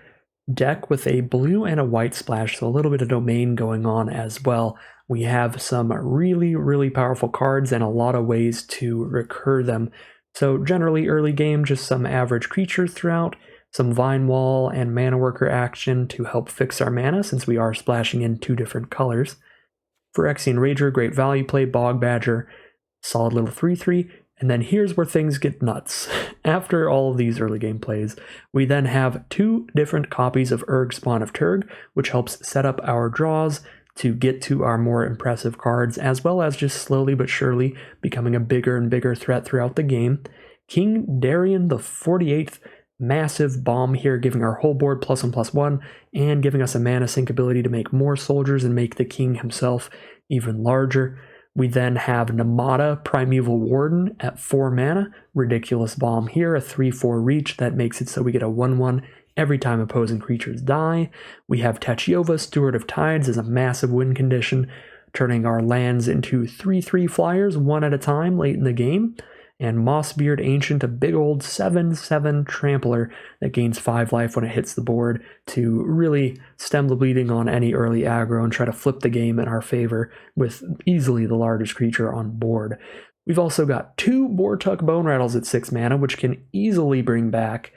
deck with a blue and a white splash, so a little bit of domain going on as well. We have some really, really powerful cards and a lot of ways to recur them. So generally early game, just some average creatures throughout, some Vine Wall and Mana Worker action to help fix our mana since we are splashing in 2 different colors. Phyrexian Rager, great value play, Bog Badger, solid little 3/3, and then here's where things get nuts. After all of these early game plays, we then have 2 different copies of Urg Spawn of Turg, which helps set up our draws to get to our more impressive cards, as well as just slowly but surely becoming a bigger and bigger threat throughout the game. King Darien the 48th massive bomb here, giving our whole board +1/+1, and giving us a mana sink ability to make more soldiers and make the king himself even larger. We then have Namada, Primeval Warden at 4 mana. Ridiculous bomb here, a 3/4 reach that makes it so we get a 1/1 every time opposing creatures die. We have Tachiova, Steward of Tides, as a massive win condition, turning our lands into 3/3 flyers one at a time late in the game. And Mossbeard Ancient, a big old 7/7 trampler that gains 5 life when it hits the board to really stem the bleeding on any early aggro and try to flip the game in our favor with easily the largest creature on board. We've also got 2 Bortuk Bone Rattles at 6 mana, which can easily bring back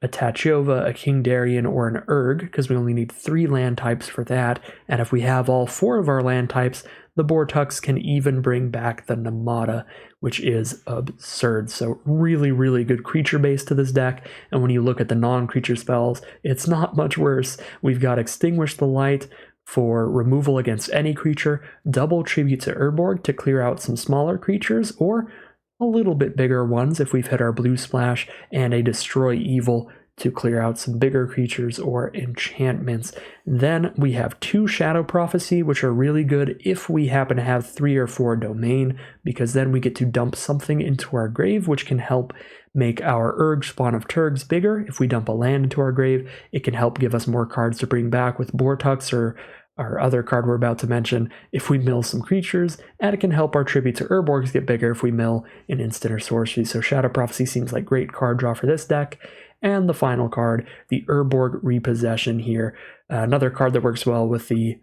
a Tachiova, a King Darien, or an Urg, because we only need 3 land types for that. And if we have all 4 of our land types, the Bortuks can even bring back the Namada, which is absurd. So really, really good creature base to this deck. And when you look at the non-creature spells, it's not much worse. We've got Extinguish the Light for removal against any creature, double Tribute to Urborg to clear out some smaller creatures, or a little bit bigger ones if we've hit our blue splash, and a Destroy Evil to clear out some bigger creatures or enchantments. Then we have 2 Shadow Prophecy, which are really good if we happen to have 3 or 4 Domain, because then we get to dump something into our grave, which can help make our Urg Spawn of Turgs bigger. If we dump a land into our grave, it can help give us more cards to bring back with Bortuks or our other card we're about to mention if we mill some creatures, and it can help our Tribute to Urborgs get bigger if we mill an instant or sorcery. So Shadow Prophecy seems like great card draw for this deck. And the final card, the Urborg Repossession here. Another card that works well with the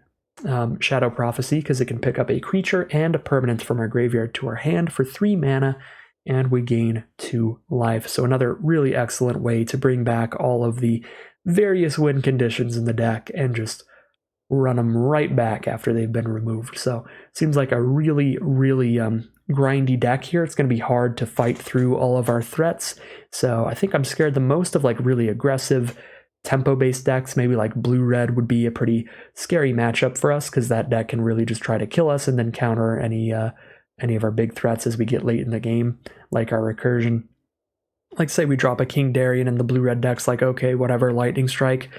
Shadow Prophecy because it can pick up a creature and a permanent from our graveyard to our hand for 3 mana, and we gain 2 life. So another really excellent way to bring back all of the various win conditions in the deck and just run them right back after they've been removed. So it seems like a really, really grindy deck here. It's going to be hard to fight through all of our threats. So I think I'm scared the most of like really aggressive tempo-based decks. Maybe like blue-red would be a pretty scary matchup for us because that deck can really just try to kill us and then counter any of our big threats as we get late in the game, like our recursion. Like say we drop a King Darien and the blue-red deck's like, okay, whatever, Lightning Strike.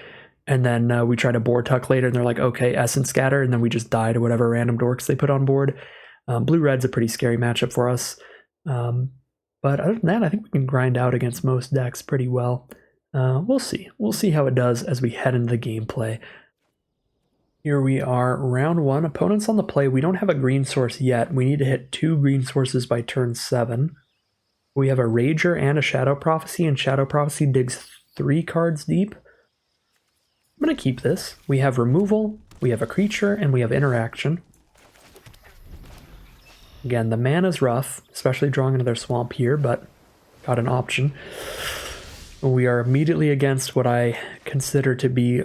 And then we try to Bortuk later and they're like, okay, Essence Scatter, and then we just die to whatever random dorks they put on board. Blue-red's a pretty scary matchup for us. But other than that, I think we can grind out against most decks pretty well. We'll see. We'll see how it does as we head into the gameplay. Here we are, round 1. Opponents on the play. We don't have a green source yet. We need to hit 2 green sources by turn 7. We have a Rager and a Shadow Prophecy, and Shadow Prophecy digs 3 cards deep. I'm going to keep this. We have removal, we have a creature, and we have interaction. Again, the mana's rough, especially drawing another swamp here, but got an option. We are immediately against what I consider to be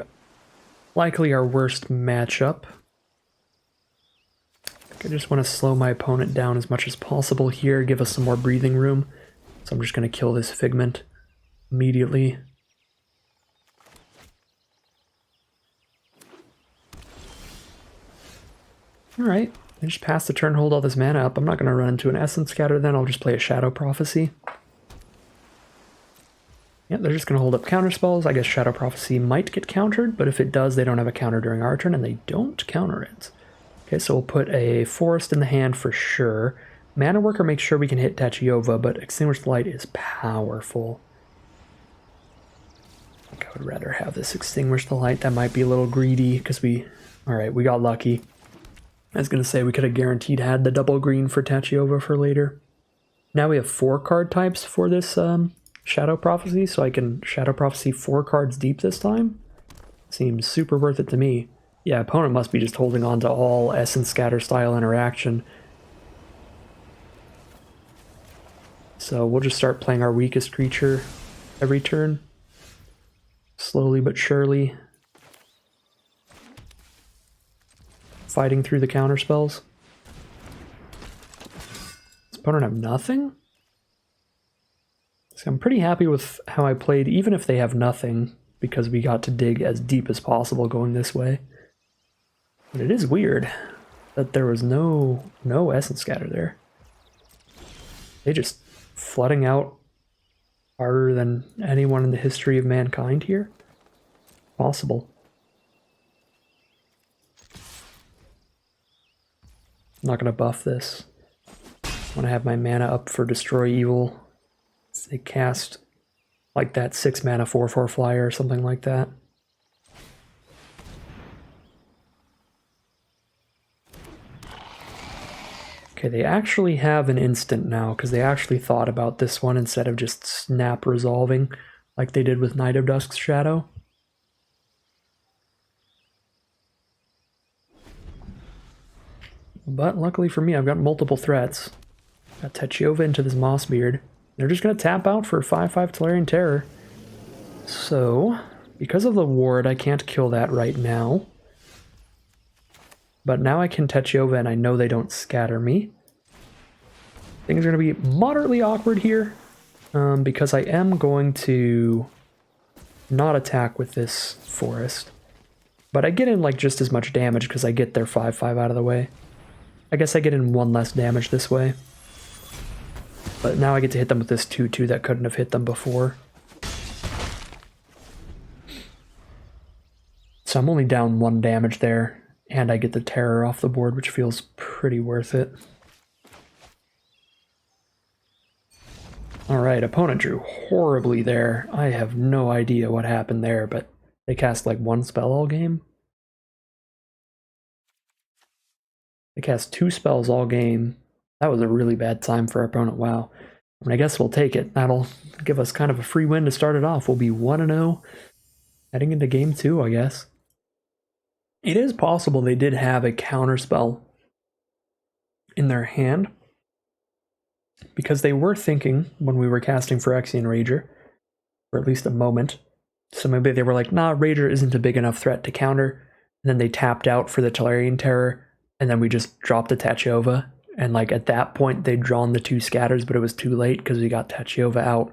likely our worst matchup. I just want to slow my opponent down as much as possible here, give us some more breathing room. So I'm just going to kill this Figment immediately. Alright, I just pass the turn, hold all this mana up. I'm not going to run into an Essence Scatter then, I'll just play a Shadow Prophecy. Yeah, they're just going to hold up counter spells. I guess Shadow Prophecy might get countered, but if it does, they don't have a counter during our turn, and they don't counter it. Okay, so we'll put a Forest in the hand for sure. Mana Worker makes sure we can hit Tachiova, but Extinguish the Light is powerful. I think I would rather have this Extinguish the Light. That might be a little greedy, because Alright, we got lucky. I was going to say we could have guaranteed had the double green for Tachiova for later. Now we have 4 card types for this Shadow Prophecy, so I can Shadow Prophecy 4 cards deep this time. Seems super worth it to me. Yeah, opponent must be just holding on to all Essence Scatter style interaction. So we'll just start playing our weakest creature every turn. Slowly but surely. Fighting through the counter spells. Does opponent have nothing? So I'm pretty happy with how I played, even if they have nothing, because we got to dig as deep as possible going this way. But it is weird that there was no Essence Scatter there. They just flooding out Harder than anyone in the history of mankind here? Possible. I'm not going to buff this. I want to have my mana up for Destroy Evil. They cast like that 6 mana 4/4 flyer or something like that. Okay, they actually have an instant now because they actually thought about this one instead of just snap resolving like they did with Night of Dusk's Shadow. But luckily for me, I've got multiple threats. Got Techiova into this Mossbeard. They're just going to tap out for 5/5 Tolarian Terror. So, because of the ward, I can't kill that right now. But now I can Techiova and I know they don't scatter me. Things are going to be moderately awkward here. Because I am going to not attack with this Forest. But I get in like just as much damage because I get their 5/5 out of the way. I guess I get in 1 less damage this way. But now I get to hit them with this 2/2 that couldn't have hit them before. So I'm only down 1 damage there, and I get the terror off the board, which feels pretty worth it. Alright, opponent drew horribly there. I have no idea what happened there, but they cast like 1 spell all game. They cast 2 spells all game. That was a really bad time for our opponent. Wow. I mean, I guess we'll take it. That'll give us kind of a free win to start it off. We'll be 1-0 heading into game 2, I guess. It is possible they did have a counterspell in their hand, because they were thinking when we were casting Phyrexian Rager, for at least a moment. So maybe they were like, nah, Rager isn't a big enough threat to counter. And then they tapped out for the Tolarian Terror, and then we just dropped the Techiova. And like at that point, they'd drawn the 2 scatters, but it was too late because we got Techiova out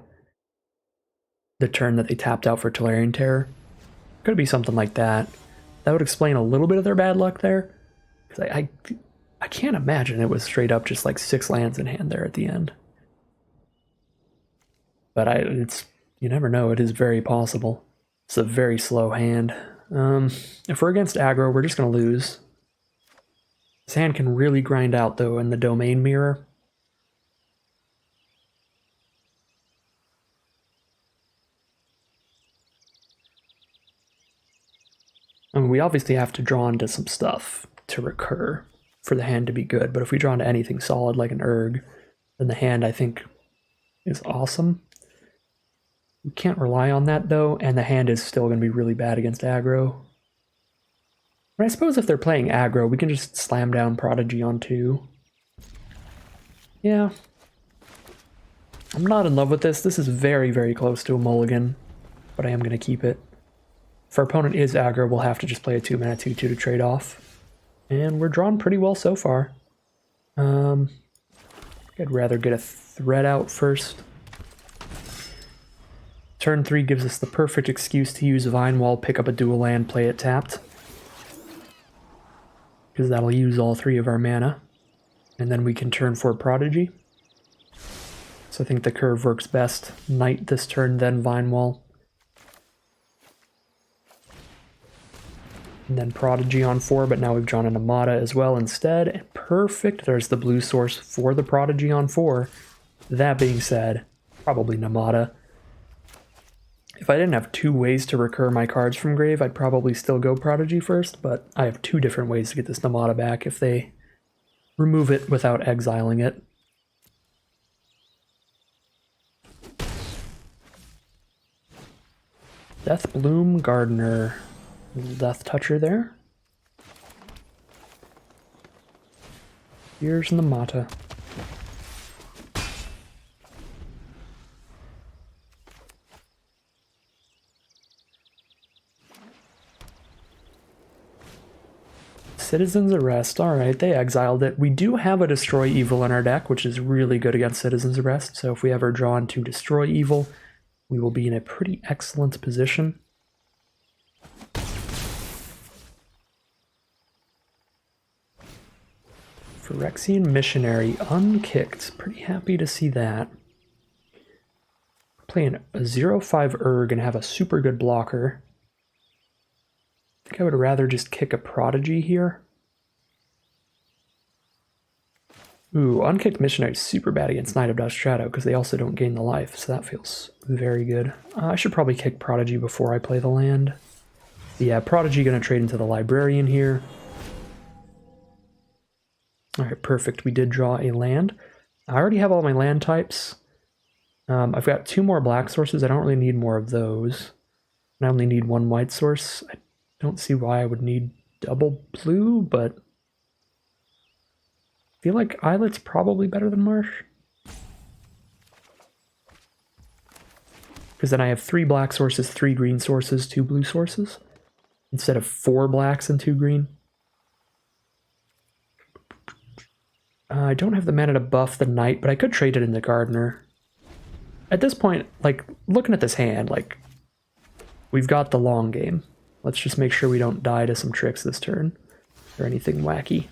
the turn that they tapped out for Tolarian Terror. Could be something like that. That would explain a little bit of their bad luck there. Because I can't imagine it was straight up just like 6 lands in hand there at the end. But it's you never know. It is very possible. It's a very slow hand. If we're against aggro, we're just going to lose. This hand can really grind out, though, in the Domain Mirror. I mean, we obviously have to draw into some stuff to recur for the hand to be good, but if we draw into anything solid like an Urg, then the hand, I think, is awesome. We can't rely on that, though, and the hand is still going to be really bad against aggro. But I suppose if they're playing aggro, we can just slam down Prodigy on 2. Yeah. I'm not in love with this. This is very, very close to a mulligan, but I am going to keep it. If our opponent is aggro, we'll have to just play a 2-mana 2/2 to trade off. And we're drawn pretty well so far. I'd rather get a threat out first. Turn 3 gives us the perfect excuse to use Vine Wall, pick up a dual land, play it tapped. Because that'll use all 3 of our mana. And then we can turn 4 Prodigy. So I think the curve works best. Knight this turn, then Vine Wall. And then Prodigy on 4, but now we've drawn an Amada as well instead. Perfect. There's the blue source for the Prodigy on 4. That being said, probably Namada. If I didn't have 2 ways to recur my cards from grave, I'd probably still go Prodigy first, but I have 2 different ways to get this Namada back if they remove it without exiling it. Deathbloom Gardener. Little Death Toucher there. Here's Namata. Citizen's Arrest. Alright, they exiled it. We do have a Destroy Evil in our deck, which is really good against Citizen's Arrest. So if we ever draw into Destroy Evil, we will be in a pretty excellent position. Phyrexian Missionary unkicked. Pretty happy to see that. Playing a 0-5 Erg and have a super good blocker. I think I would rather just kick a Prodigy here. Ooh, unkicked Missionary is super bad against Knight of Dust Shadow because they also don't gain the life, so that feels very good. I should probably kick Prodigy before I play the land. Yeah, Prodigy going to trade into the Librarian here. Alright, perfect. We did draw a land. I already have all my land types. I've got 2 more black sources. I don't really need more of those. I only need 1 white source. I don't see why I would need double blue, but I feel like Islet's probably better than Marsh. Because then I have 3 black sources, 3 green sources, 2 blue sources. Instead of 4 blacks and 2 green. I don't have the mana to buff the Knight, but I could trade it into Gardener. At this point, like, looking at this hand, like, we've got the long game. Let's just make sure we don't die to some tricks this turn, or anything wacky.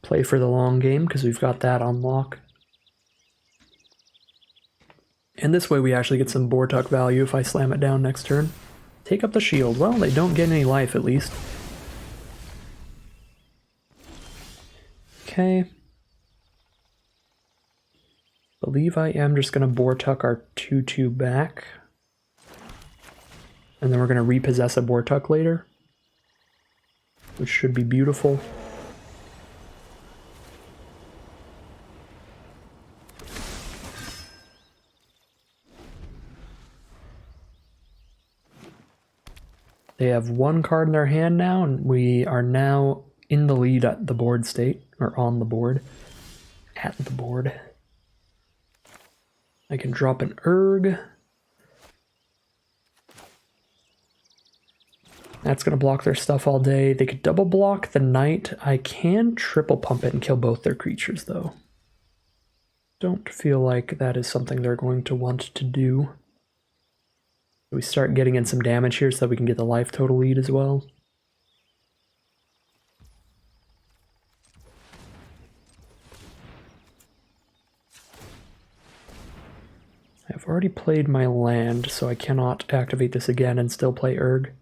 Play for the long game, because we've got that on lock. And this way we actually get some Bortuck value if I slam it down next turn. Take up the shield. Well, they don't get any life, at least. Okay. Believe I am just going to Bortuck our 2/2 back. And then we're going to repossess a Bortuck later. Which should be beautiful. They have 1 card in their hand now, and we are now in the lead at the board state, or on the board. At the board. I can drop an Erg. That's going to block their stuff all day. They could double block the Knight. I can triple pump it and kill both their creatures, though. Don't feel like that is something they're going to want to do. We start getting in some damage here so that we can get the life total lead as well. I've already played my land, so I cannot activate this again and still play Erg.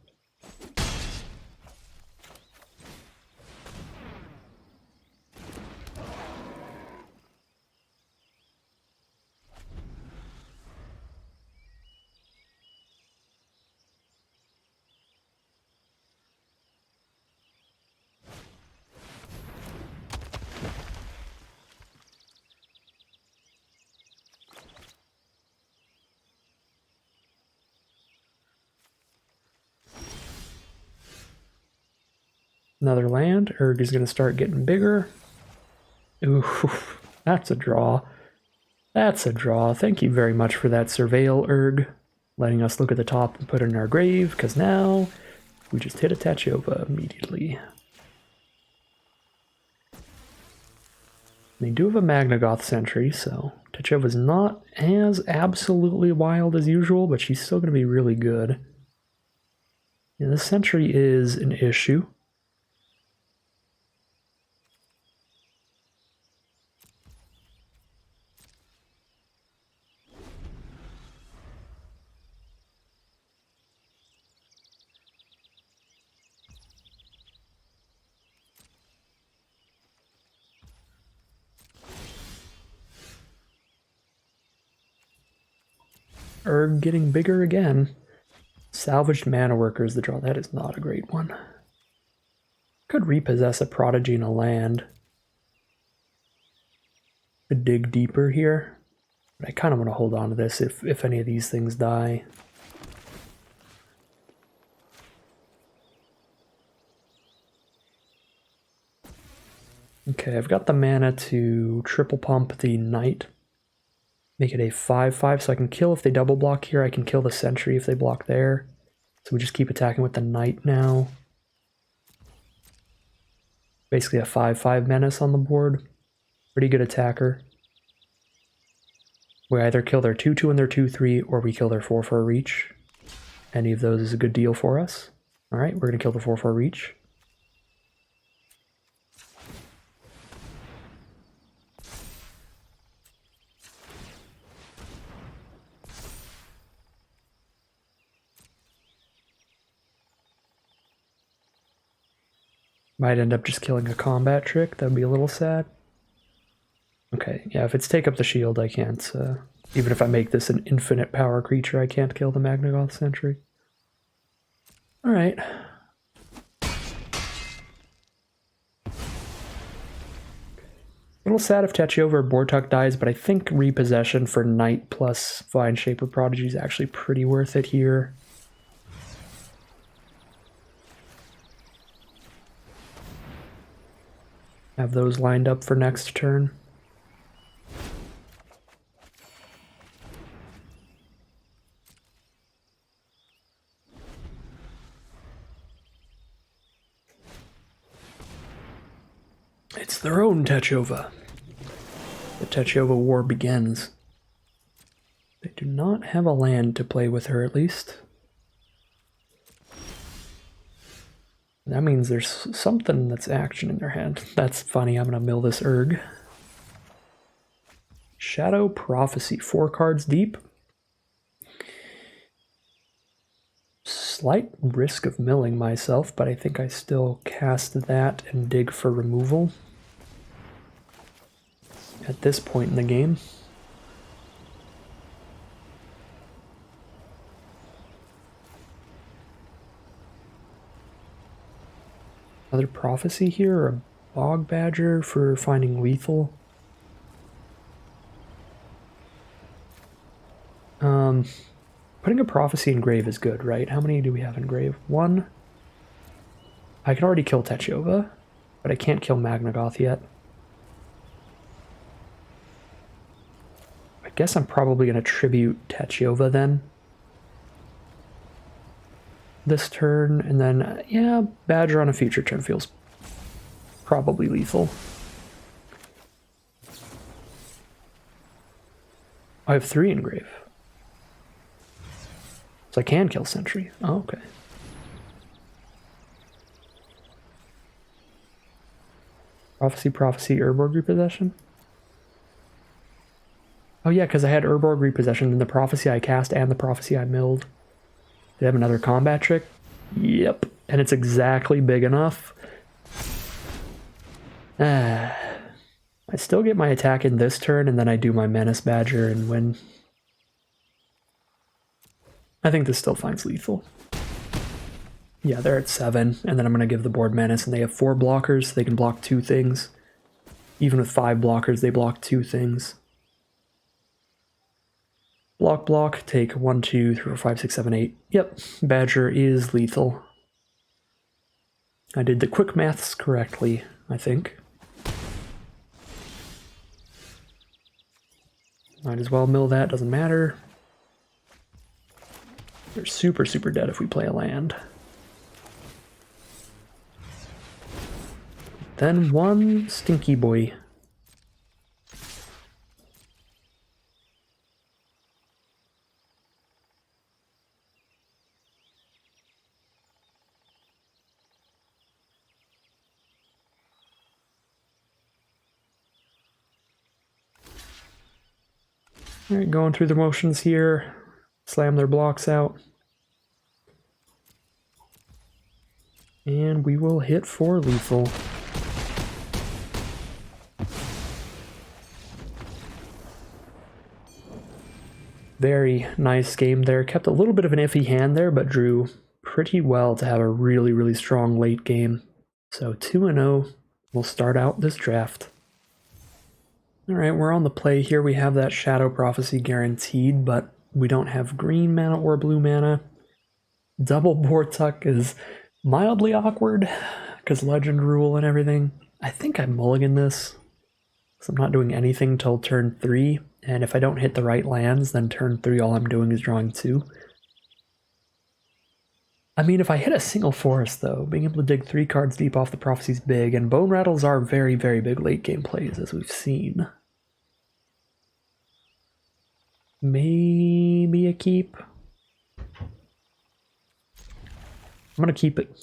Another land. Erg is going to start getting bigger. Ooh, that's a draw. That's a draw. Thank you very much for that Surveil, Erg. Letting us look at the top and put it in our grave, because now we just hit a Tachova immediately. They do have a Magnagoth Sentry, so Tachova's not as absolutely wild as usual, but she's still going to be really good. Yeah, the Sentry is an issue. Erg getting bigger again. Salvaged Mana Worker is the draw. That is not a great one. Could repossess a Prodigy in a land. Could dig deeper here. But I kind of want to hold on to this if any of these things die. Okay, I've got the mana to triple pump the Knight. Make it a 5/5, so I can kill if they double block here. I can kill the Sentry if they block there. So we just keep attacking with the Knight now. Basically a 5/5 menace on the board. Pretty good attacker. We either kill their 2/2 and their 2/3, or we kill their 4/4 reach. Any of those is a good deal for us. Alright, we're going to kill the 4/4 reach. Might end up just killing a combat trick. That'd be a little sad. Okay, yeah, if it's take up the shield, I can't. Even if I make this an infinite power creature, I can't kill the Magnagoth Sentry. Alright. A little sad if Tachova or Bortuk dies, but I think Repossession for Knight plus Vine Shaper Prodigy is actually pretty worth it here. Have those lined up for next turn. It's their own Tachova. The Tachova war begins. They do not have a land to play with her, at least. That means there's something that's action in their hand. That's funny, I'm gonna mill this Urg. Shadow Prophecy, 4 cards deep. Slight risk of milling myself, but I think I still cast that and dig for removal at this point in the game. Another Prophecy here, or a Bog Badger for finding lethal. Putting a Prophecy in grave is good, right? How many do we have in grave? 1. I can already kill Tachova, but I can't kill Magnagoth yet. I guess I'm probably going to tribute Tachova then. This turn, and then, yeah, Badger on a future turn feels probably lethal. I have 3 in grave. So I can kill Sentry. Oh, okay. Prophecy, Urborg Repossession? Oh yeah, because I had Urborg Repossession, and the Prophecy I cast and the Prophecy I milled. They have another combat trick? Yep. And it's exactly big enough. I still get my attack in this turn, and then I do my Menace Badger and win. I think this still finds lethal. Yeah, they're at 7, and then I'm going to give the board Menace, and they have 4 blockers. They can block 2 things. Even with 5 blockers, they block 2 things. Block, take 1, 2, 3, 4, 5, 6, 7, 8. Yep, Badger is lethal. I did the quick maths correctly, I think. Might as well mill that, doesn't matter. They're super dead if we play a land. Then 1 stinky boy. Alright, going through the motions here. Slam their blocks out. And we will hit for lethal. Very nice game there. Kept a little bit of an iffy hand there, but drew pretty well to have a really strong late game. So 2-0. We'll start out this draft. Alright, we're on the play here. We have that Shadow Prophecy guaranteed, but we don't have green mana or blue mana. Double Bortuk is mildly awkward, because Legend Rule and everything. I think I mulligan this, because I'm not doing anything till turn 3, and if I don't hit the right lands, then turn 3 all I'm doing is drawing 2. I mean, if I hit a single forest, though, being able to dig 3 cards deep off the Prophecy's big, and Bone Rattles are very big late game plays, as we've seen. Maybe a keep. I'm gonna keep it.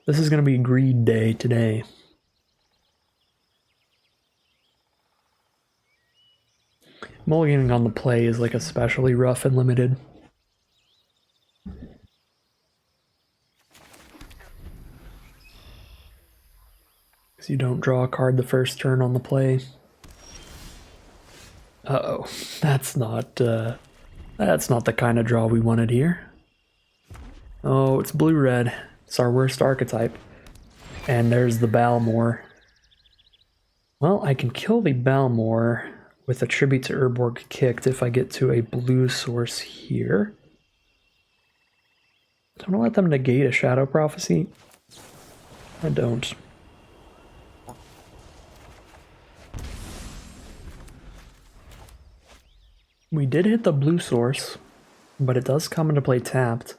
This is gonna be greed day today. Mulliganing on the play is like especially rough and limited. Because you don't draw a card the first turn on the play. Uh-oh, that's not the kind of draw we wanted here. Oh, it's blue-red. It's our worst archetype. And there's the Balmor. Well, I can kill the Balmor with a Tribute to Urborg kicked if I get to a blue source here. Don't I let them negate a Shadow Prophecy? I don't. We did hit the blue source, but it does come into play tapped.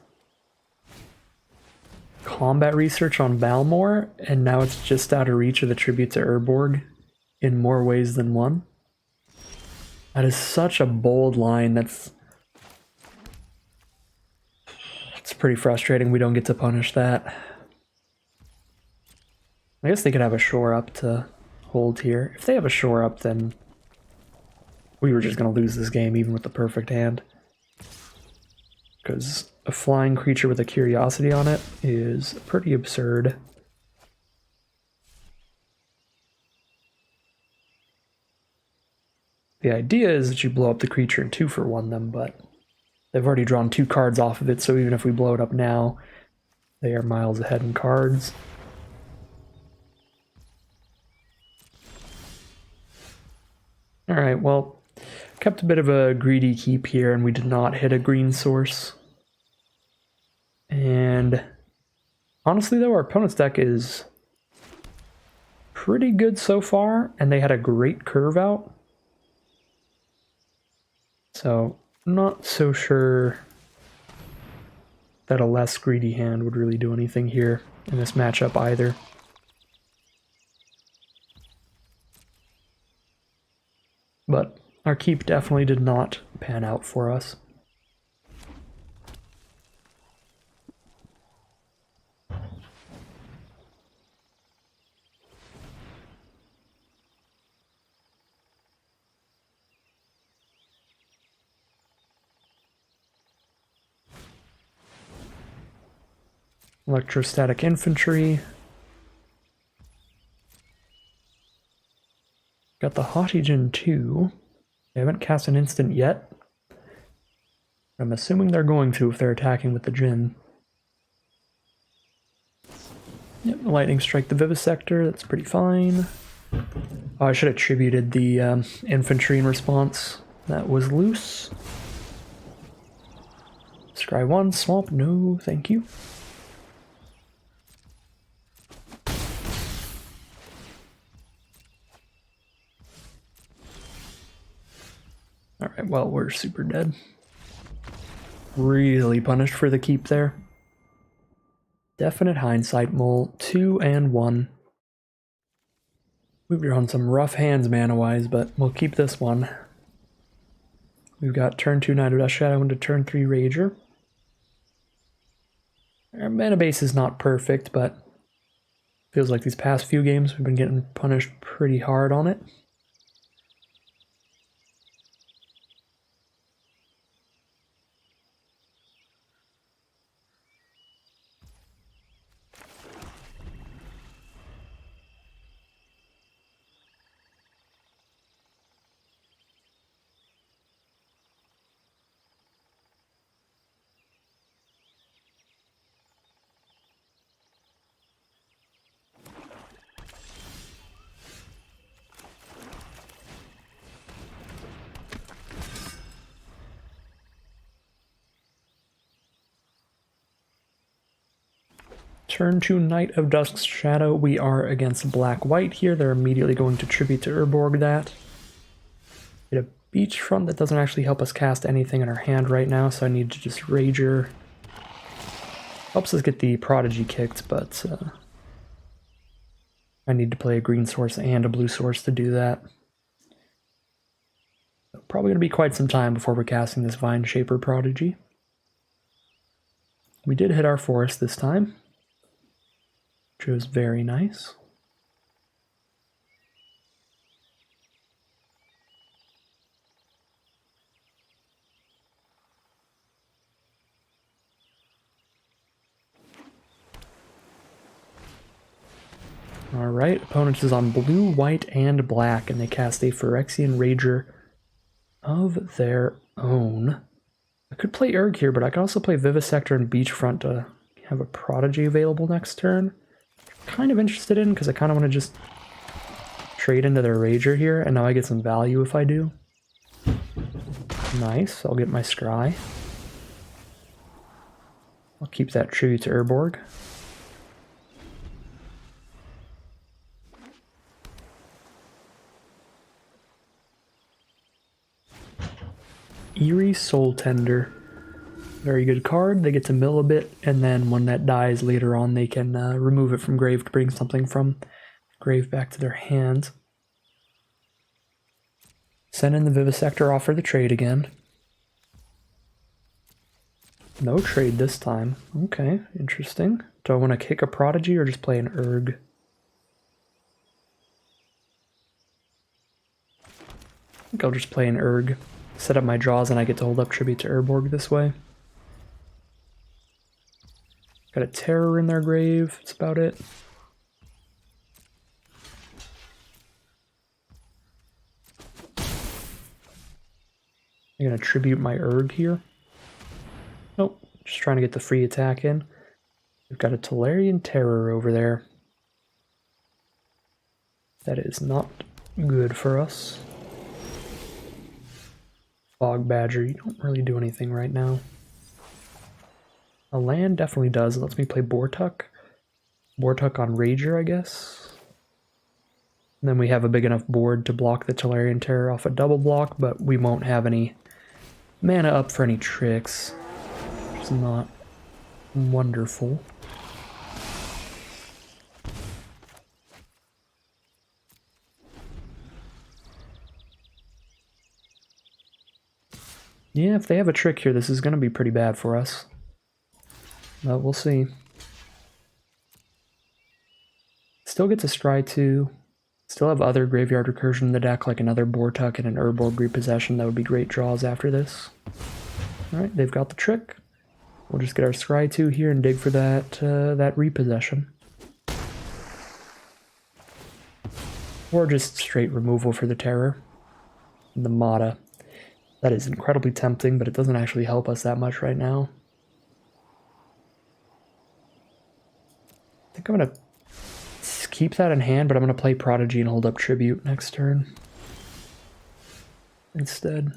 Combat research on Balmor, and now it's just out of reach of the Tribute to Urborg in more ways than one. That is such a bold line. It's pretty frustrating we don't get to punish that. I guess they could have a shore up to hold here. If they have a shore up, then we were just going to lose this game even with the perfect hand. Because a flying creature with a curiosity on it is pretty absurd. The idea is that you blow up the creature and 2-for-1 them, but they've already drawn 2 cards off of it, so even if we blow it up now, they are miles ahead in cards. Alright, well, kept a bit of a greedy keep here, and we did not hit a green source. And honestly, though, our opponent's deck is pretty good so far, and they had a great curve out. So, not so sure that a less greedy hand would really do anything here in this matchup either. But our keep definitely did not pan out for us. Electrostatic Infantry. Got the Haughty Djinn 2. They haven't cast an instant yet. I'm assuming they're going to if they're attacking with the Djinn. Yep, Lightning Strike the Vivisector, that's pretty fine. Oh, I should have tributed the infantry in response. That was loose. Scry 1, Swamp, no, thank you. Alright, well, we're super dead. Really punished for the keep there. Definite hindsight, Mole. 2 and 1. We've drawn some rough hands mana-wise, but we'll keep this one. We've got turn 2 Knight of Dust Shadow into turn 3 Rager. Our mana base is not perfect, but feels like these past few games we've been getting punished pretty hard on it. Turn 2 Knight of Dusk's Shadow. We are against black-white here. They're immediately going to tribute to Urborg that. Get a beachfront that doesn't actually help us cast anything in our hand right now, so I need to just Rager. Helps us get the Prodigy kicked, but I need to play a green source and a blue source to do that. So probably going to be quite some time before we're casting this Vine Shaper Prodigy. We did hit our forest this time, which was very nice. Alright, opponent is on blue, white, and black, and they cast a Phyrexian Rager of their own. I could play Urg here, but I could also play Vivisector and Beachfront to have a Prodigy available next turn. Kind of interested in, because I kind of want to just trade into their Rager here, and now I get some value if I do. Nice, I'll get my Scry. I'll keep that tribute to Urborg. Eerie Soul Tender. Very good card. They get to mill a bit, and then when that dies later on, they can remove it from grave to bring something from grave back to their hand. Send in the Vivisector, offer the trade again. No trade this time. Okay, interesting. Do I want to kick a Prodigy or just play an Urg? I think I'll just play an Urg. Set up my draws and I get to hold up tribute to Urborg this way. Got a Terror in their grave, that's about it. I'm gonna tribute my Urg here. Nope, just trying to get the free attack in. We've got a Tolarian Terror over there. That is not good for us. Fog Badger, you don't really do anything right now. A land definitely does. It lets me play Bortuk. Bortuk on Rager, I guess. And then we have a big enough board to block the Tolarian Terror off a double block, but we won't have any mana up for any tricks, which is not wonderful. Yeah, if they have a trick here, this is going to be pretty bad for us. But we'll see. Still gets a Scry 2. Still have other Graveyard Recursion in the deck, like another Bortuk and an Urborg Repossession. That would be great draws after this. Alright, they've got the trick. We'll just get our Scry 2 here and dig for that Repossession. Or just straight removal for the Terror. And the Mata. That is incredibly tempting, but it doesn't actually help us that much right now. I think I'm going to keep that in hand, but I'm going to play Prodigy and hold up Tribute next turn instead.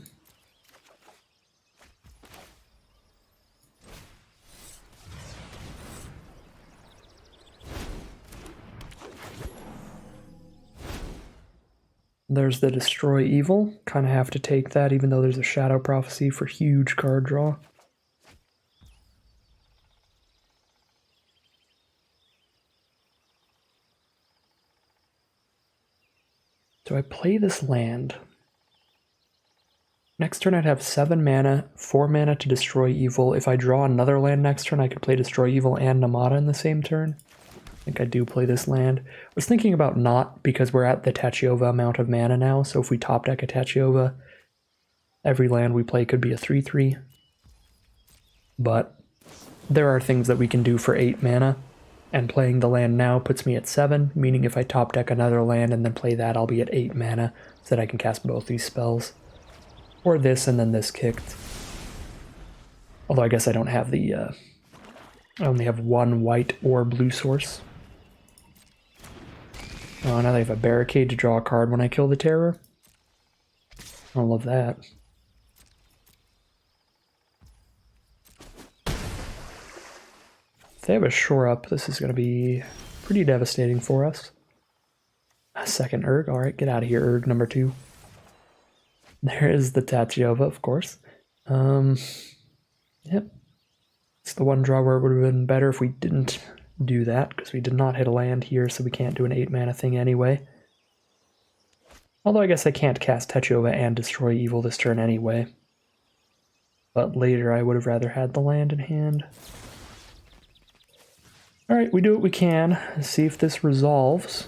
There's the Destroy Evil. Kind of have to take that, even though there's a Shadow Prophecy for huge card draw. Do I play this land? Next turn I'd have 7 mana, 4 mana to Destroy Evil. If I draw another land next turn, I could play Destroy Evil and Namata in the same turn. I think I do play this land. I was thinking about not, because we're at the Tachiova amount of mana now, so if we top deck a Tachiova, every land we play could be a 3/3. But there are things that we can do for 8 mana, and playing the land now puts me at 7, meaning if I top deck another land and then play that, I'll be at 8 mana, so that I can cast both these spells. Or this, and then this kicked. Although I guess I don't have the, I only have 1 white or blue source. Oh, now they have a Barricade to draw a card when I kill the Terror. I love that. If they have a Shore Up, this is going to be pretty devastating for us. A second Urg. Alright, get out of here, Urg number 2. There is the Tachiova, of course. Yep. It's the one draw where it would have been better if we didn't do that, because we did not hit a land here, so we can't do an 8 mana thing anyway. Although I guess I can't cast Tachiova and Destroy Evil this turn anyway. But later I would have rather had the land in hand. Alright, we do what we can. Let's see if this resolves.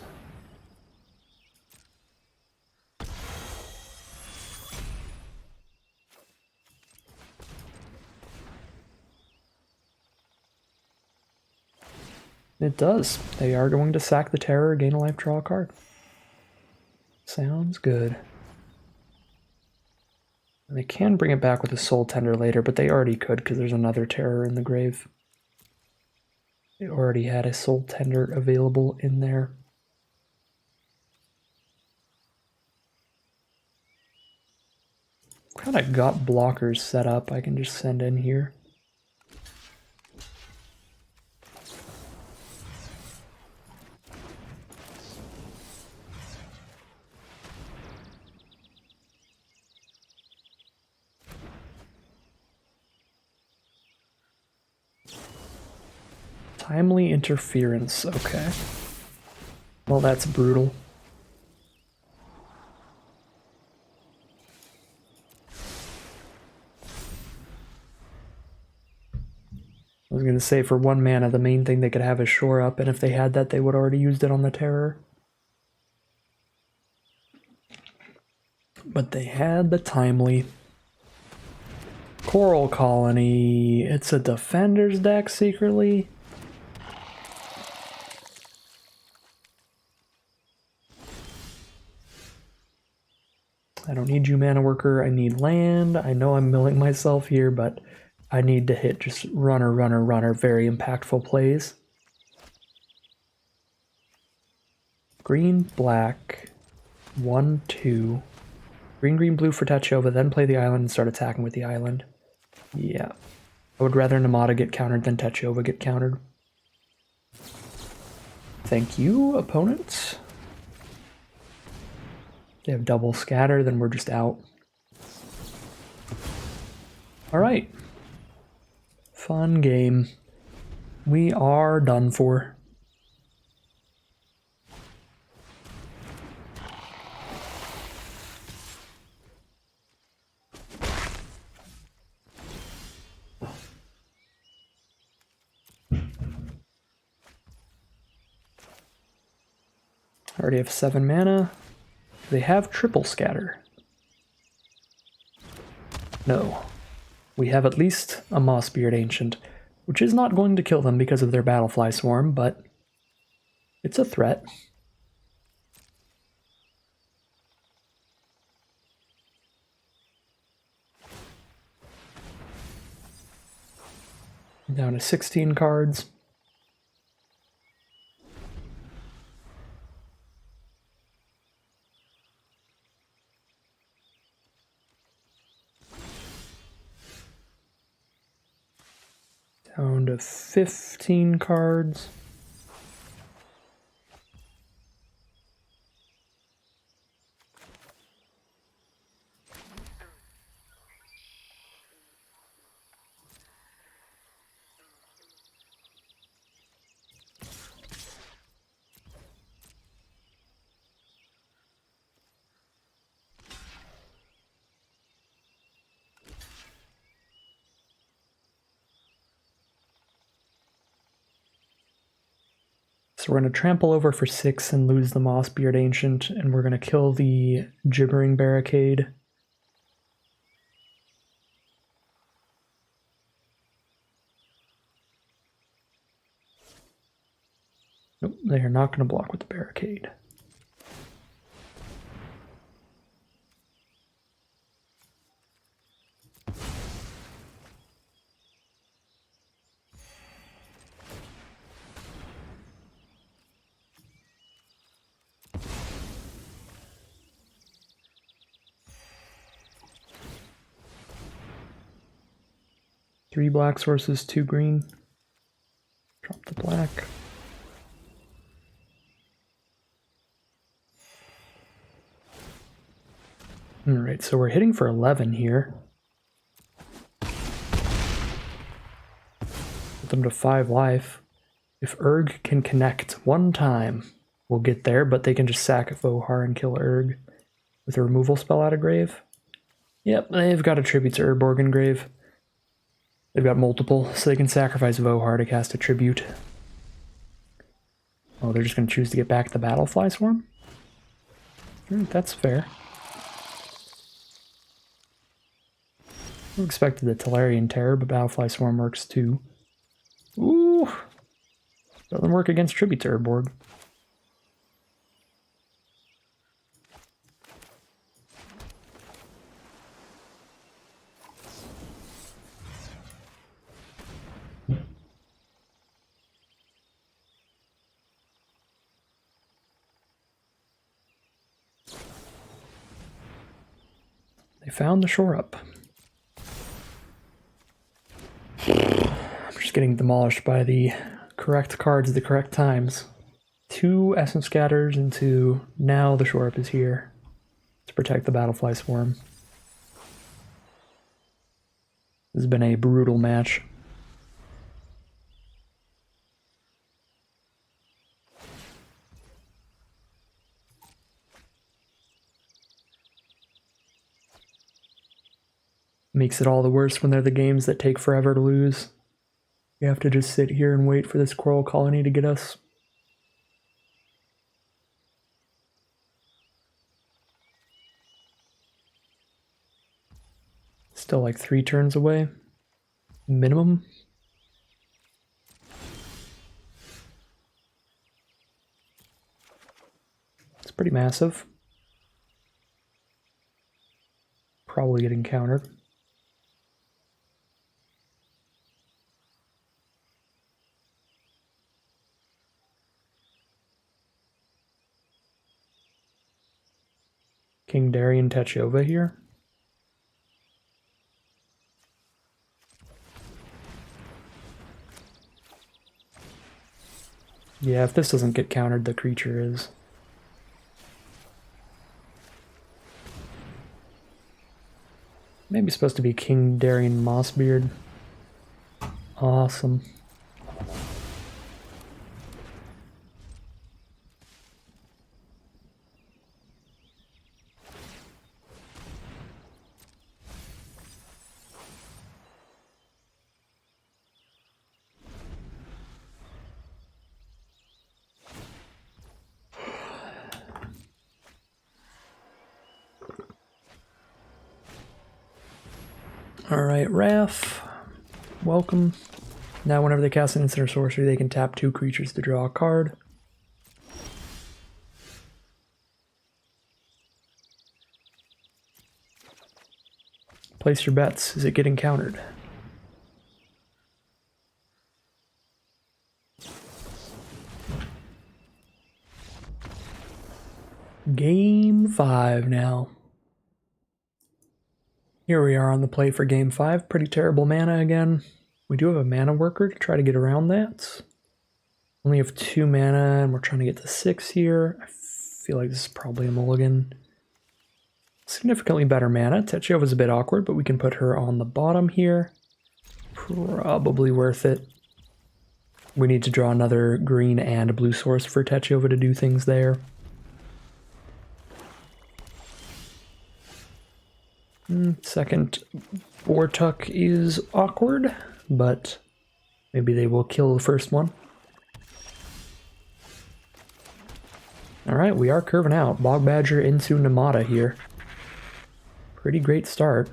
It does. They are going to sack the Terror, gain a life, draw a card. Sounds good. And they can bring it back with a Soul Tender later, but they already could because there's another Terror in the grave. They already had a Soul Tender available in there. Kind of got blockers set up I can just send in here. Timely interference, okay. Well, that's brutal. I was going to say, for 1 mana, the main thing they could have is Shore Up, and if they had that, they would already used it on the Terror. But they had the Timely. Coral Colony, it's a Defender's deck secretly? I don't need you, Mana Worker, I need land. I know I'm milling myself here, but I need to hit just runner, runner, runner, very impactful plays. Green, black, 1, 2. Green, green, blue for Tachova, then play the island and start attacking with the island. Yeah. I would rather Namada get countered than Tachova get countered. Thank you, opponents. They have double scatter, then we're just out. Alright. Fun game. We are done for. I already have 7 mana. They have triple scatter. No. We have at least a Mossbeard Ancient, which is not going to kill them because of their Battlefly Swarm, but it's a threat. Down to 16 cards. Down to 15 cards. So we're going to trample over for 6 and lose the Mossbeard Ancient, and we're going to kill the Gibbering Barricade. Nope, they are not going to block with the Barricade. Three black sources, 2 green. Drop the black. Alright, so we're hitting for 11 here. Put them to 5 life. If Urg can connect 1 time, we'll get there, but they can just sack Vohar and kill Urg with a removal spell out of grave. Yep, they've got a tribute to Urborg grave. They've got multiple, so they can sacrifice Vohar to cast a tribute. Oh, they're just going to choose to get back the Battlefly Swarm? That's fair. I expected the Tolarian Terror, but Battlefly Swarm works too. Ooh! Doesn't work against Tributary board. They found the shore up. I'm just getting demolished by the correct cards at the correct times. 2 Essence Scatters into now the shore up is here to protect the Battlefly Swarm. This has been a brutal match. Makes it all the worse when they're the games that take forever to lose. We have to just sit here and wait for this coral colony to get us. Still like 3 turns away. Minimum. It's pretty massive. Probably getting countered. King Darien Techova here. Yeah, if this doesn't get countered, the creature is. Maybe supposed to be King Darien Mossbeard. Awesome. Alright, Wrath. Welcome. Now whenever they cast an instant or sorcery, they can tap 2 creatures to draw a card. Place your bets. Is it getting countered? Game 5 now. Here we are on the play for Game 5. Pretty terrible mana again. We do have a mana worker to try to get around that. Only have 2 mana, and we're trying to get to 6 here. I feel like this is probably a mulligan. Significantly better mana. Techova's a bit awkward, but we can put her on the bottom here. Probably worth it. We need to draw another green and blue source for Techova to do things there. Second Vortuk is awkward, but maybe they will kill the first one. Alright, we are curving out. Bog Badger into Namada here. Pretty great start.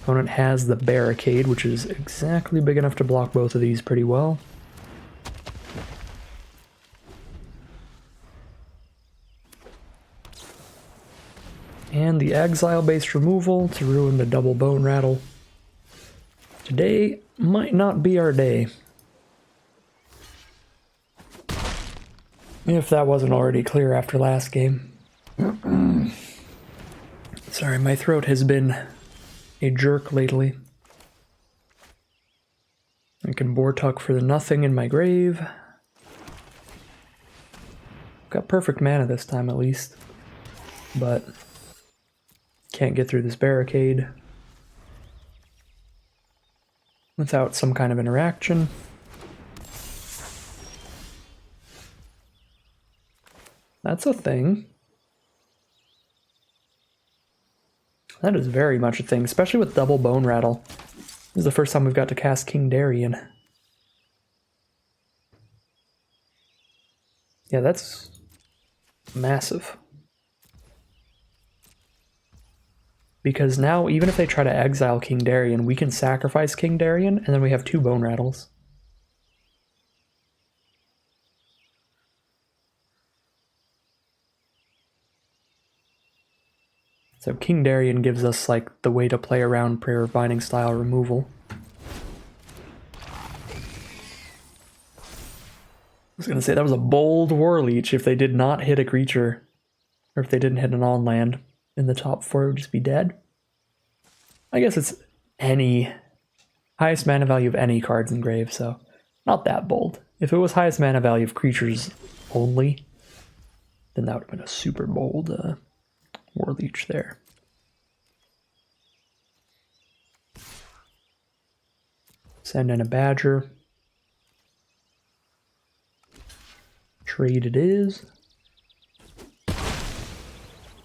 Opponent has the Barricade, which is exactly big enough to block both of these pretty well. And the exile-based removal to ruin the double Bone Rattle. Today might not be our day. If that wasn't already clear after last game. Sorry, my throat has been a jerk lately. I can Vortuk for the nothing in my grave. Got perfect mana this time at least. But can't get through this Barricade without some kind of interaction. That's a thing. That is very much a thing, especially with double Bone Rattle. This is the first time we've got to cast King Darien. Yeah, that's massive. Because now, even if they try to exile King Darien, we can sacrifice King Darien, and then we have 2 Bone Rattles. So King Darien gives us like the way to play around Prayer of Binding style removal. I was going to say that was a bold War Leech if they did not hit a creature, or if they didn't hit an on-land in the top 4, it would just be dead. I guess it's any highest mana value of any cards in grave, so not that bold. If it was highest mana value of creatures only, then that would have been a super bold War Leech there. Send in a Badger. Trade it is. I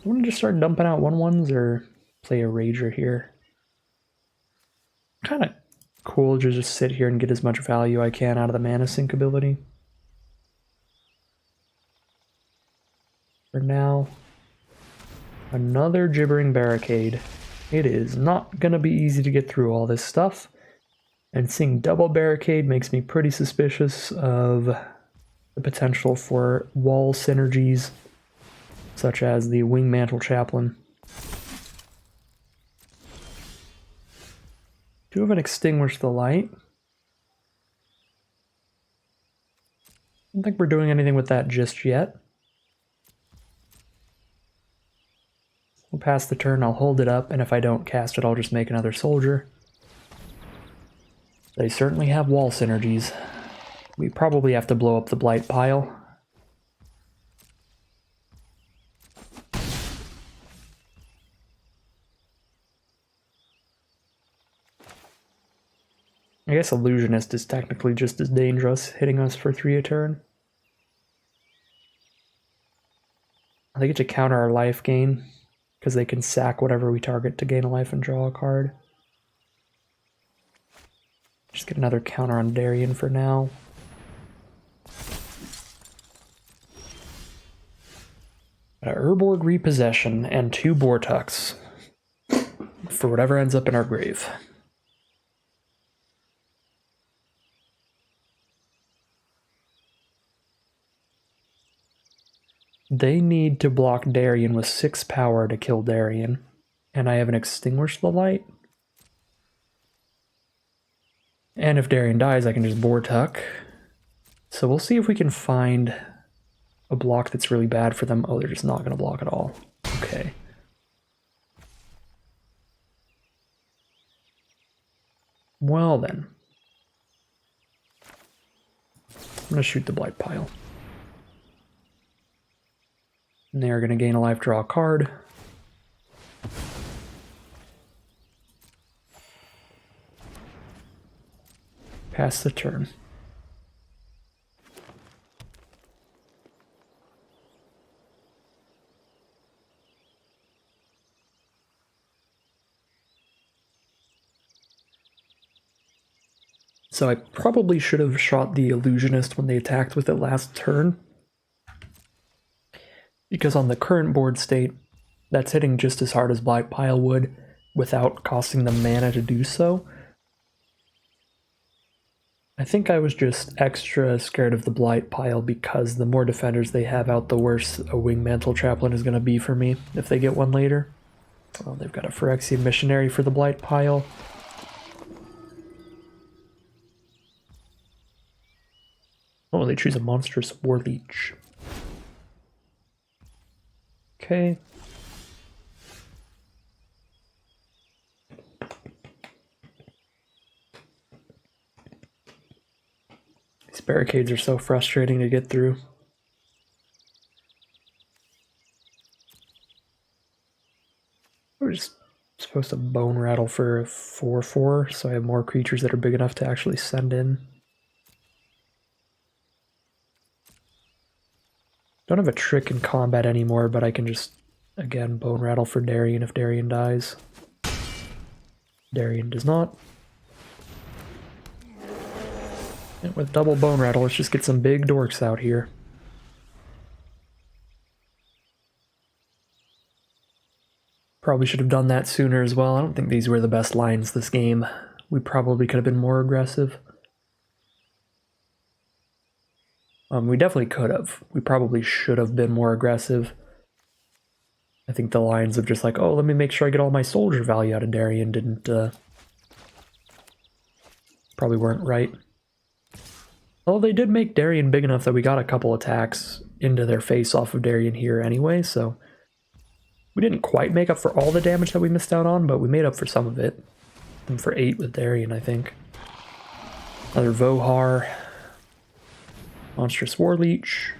want to just start dumping out 1/1s or play a Rager here. Kind of cool to just sit here and get as much value I can out of the mana sink ability. For now, another Gibbering Barricade. It is not going to be easy to get through all this stuff. And seeing double Barricade makes me pretty suspicious of the potential for wall synergies, such as the Wingmantle Chaplain. Do have an Extinguish the Light. I don't think we're doing anything with that just yet. We'll pass the turn, I'll hold it up, and if I don't cast it, I'll just make another soldier. They certainly have wall synergies. We probably have to blow up the Blight pile. I guess Illusionist is technically just as dangerous, hitting us for 3 a turn. They get to counter our life gain, because they can sack whatever we target to gain a life and draw a card. Just get another counter on Darien for now. Got a Urborg Repossession and 2 Bortucks for whatever ends up in our grave. They need to block Darien with 6 power to kill Darien, and I have an Extinguish the Light. And if Darien dies, I can just Bortuck. So we'll see if we can find a block that's really bad for them. Oh, they're just not going to block at all. Okay. Well then. I'm going to shoot the Blight pile. And they are going to gain a life, draw a card. Pass the turn. So I probably should have shot the Illusionist when they attacked with it last turn, because on the current board state, that's hitting just as hard as Blight Pile would without costing them mana to do so. I think I was just extra scared of the Blight Pile because the more defenders they have out, the worse a Wingmantle Chaplain is going to be for me if they get one later. Well, they've got a Phyrexian Missionary for the Blight Pile. Oh, they choose a monstrous War Leech. Okay. These barricades are so frustrating to get through. We're just supposed to Bone Rattle for a 4/4, so I have more creatures that are big enough to actually send in. Don't have a trick in combat anymore, but I can just, again, Bone Rattle for Darien if Darien dies. Darien does not. And with double Bone Rattle, let's just get some big dorks out here. Probably should have done that sooner as well. I don't think these were the best lines this game. We probably could have been more aggressive. We definitely could have. We probably should have been more aggressive. I think the lines of just like, oh, let me make sure I get all my soldier value out of Darien didn't, probably weren't right. Although they did make Darien big enough that we got a couple attacks into their face off of Darien here anyway, so we didn't quite make up for all the damage that we missed out on, but we made up for some of it. And for 8 with Darien, I think. Another Vohar. Monstrous War Leech.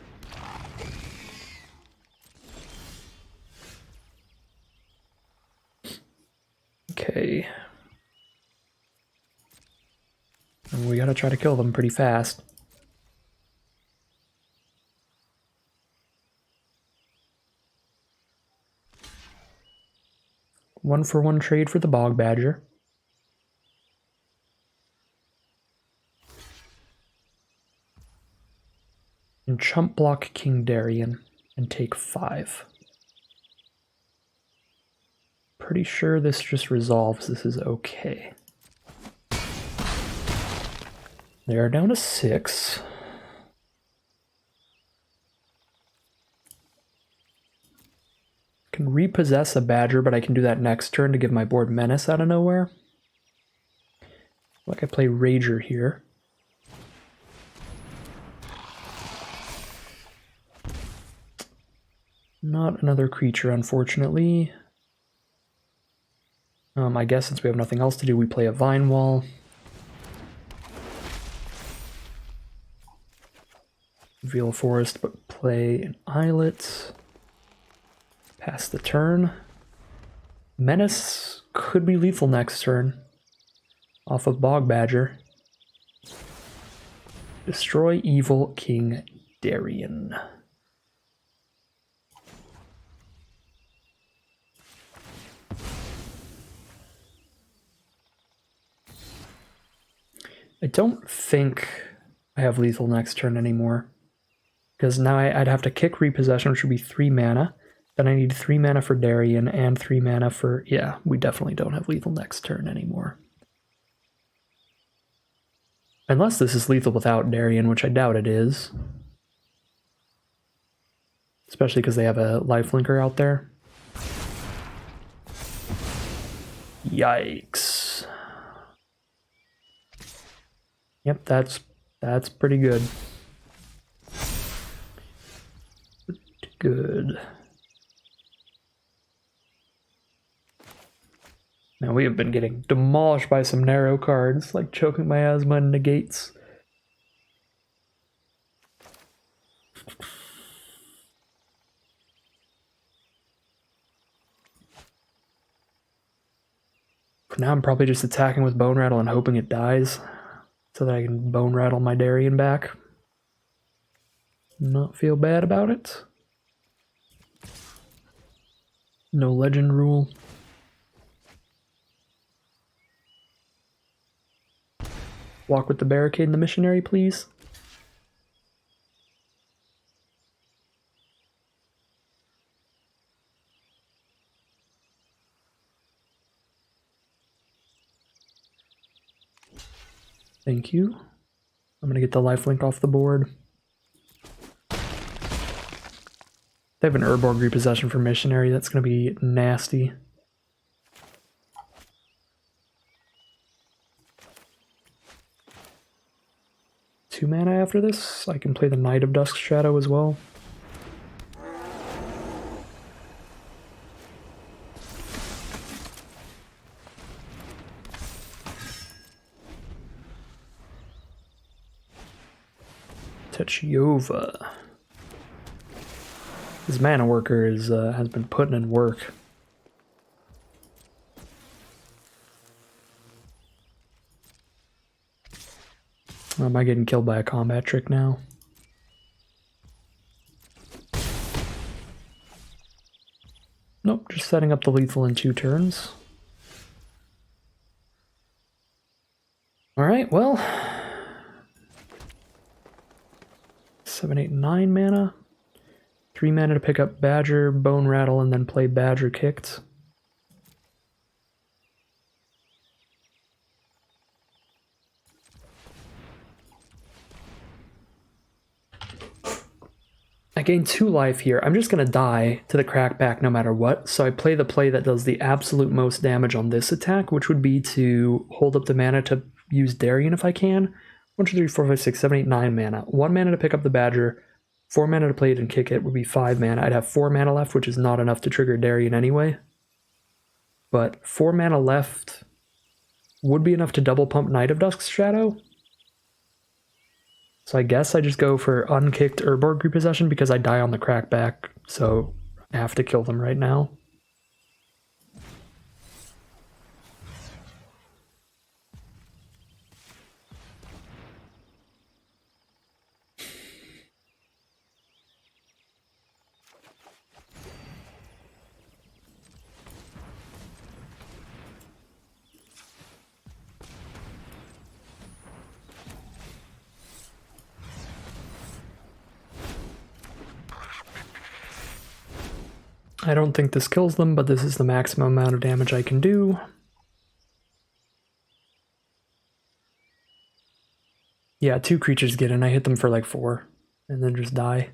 Okay. And we gotta try to kill them pretty fast. One-for-one trade for the Bog Badger. And chump block King Darien and take 5. Pretty sure this just resolves. This is okay. They are down to 6. Can repossess a Badger, but I can do that next turn to give my board Menace out of nowhere. Like I play Rager here. Not another creature, unfortunately. I guess since we have nothing else to do, we play a Vine Wall. Veil Forest, but play an Islet. Pass the turn. Menace could be lethal next turn. Off of Bog Badger. Destroy evil King Darien. I don't think I have lethal next turn anymore. Because now I'd have to kick Repossession, which would be 3 mana. Then I need 3 mana for Darien and 3 mana for... Yeah, we definitely don't have lethal next turn anymore. Unless this is lethal without Darien, which I doubt it is. Especially because they have a lifelinker out there. Yikes. Yep, that's pretty good. Pretty good. Now we have been getting demolished by some narrow cards, like Choking Miasma and Negates. For now, I'm probably just attacking with Bone Rattle and hoping it dies, so that I can Bone Rattle my Darien back. Not feel bad about it. No legend rule. Walk with the barricade and the missionary, please. Thank you. I'm gonna get the lifelink off the board. They have an Urborg Repossession for missionary. That's gonna be nasty. Two mana after this. I can play the Knight of Dusk Shadow as well. Techyova. His mana worker is has been putting in work. Am I getting killed by a combat trick now? Nope, just setting up the lethal in 2 turns. Alright, well. 7, 8, 9 mana. 3 mana to pick up Badger, Bone Rattle, and then play Badger Kicked. I I gain 2 life here. I'm just going to die to the crackback no matter what, so I play the play that does the absolute most damage on this attack, which would be to hold up the mana to use Darien if I can. 1, 2, 3, 4, 5, 6, 7, 8, 9 mana. 1 mana to pick up the Badger, 4 mana to play it and kick it would be 5 mana. I'd have 4 mana left, which is not enough to trigger Darien anyway. But 4 mana left would be enough to double pump Knight of Dusk's Shadow. So I guess I just go for unkicked Urborg Repossession because I die on the crackback, so I have to kill them right now. I don't think this kills them, but this is the maximum amount of damage I can do. Yeah, 2 creatures get in. I hit them for like 4, and then just die.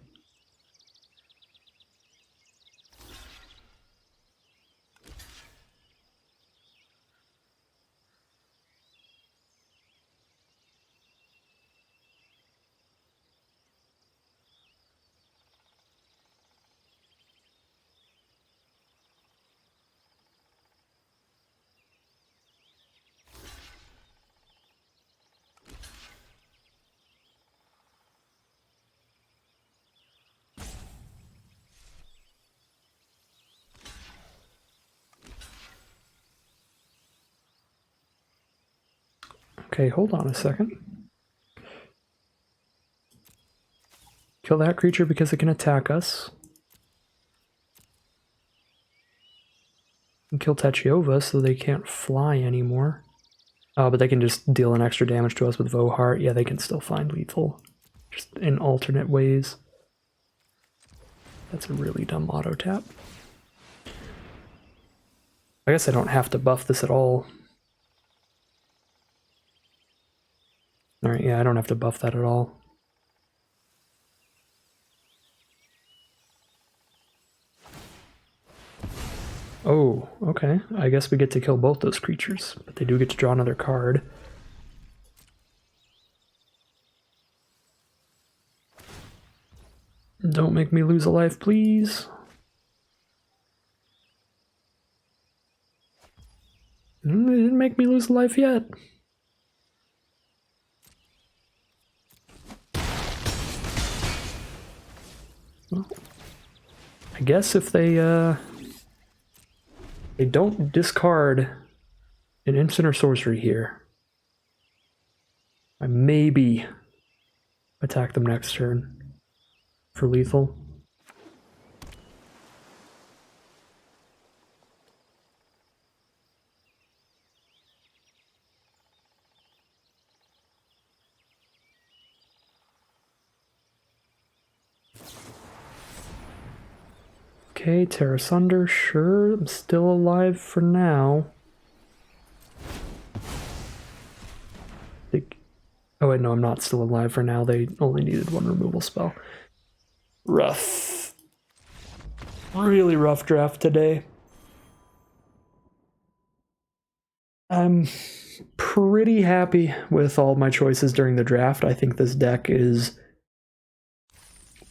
Okay, hold on a second. Kill that creature because it can attack us. And kill Tachiova so they can't fly anymore. Oh, but they can just deal an extra damage to us with Vohart. Yeah, they can still find lethal. Just in alternate ways. That's a really dumb auto tap. I guess I don't have to buff this at all. Alright, yeah, I don't have to buff that at all. Oh, okay. I guess we get to kill both those creatures, but they do get to draw another card. Don't make me lose a life, please. They didn't make me lose a life yet. Well, I guess if they don't discard an instant or sorcery here, I maybe attack them next turn for lethal. Okay, Terra Sunder, sure, I'm still alive for now. Oh wait, no, I'm not still alive for now. They only needed 1 removal spell. Rough. Really rough draft today. I'm pretty happy with all my choices during the draft. I think this deck is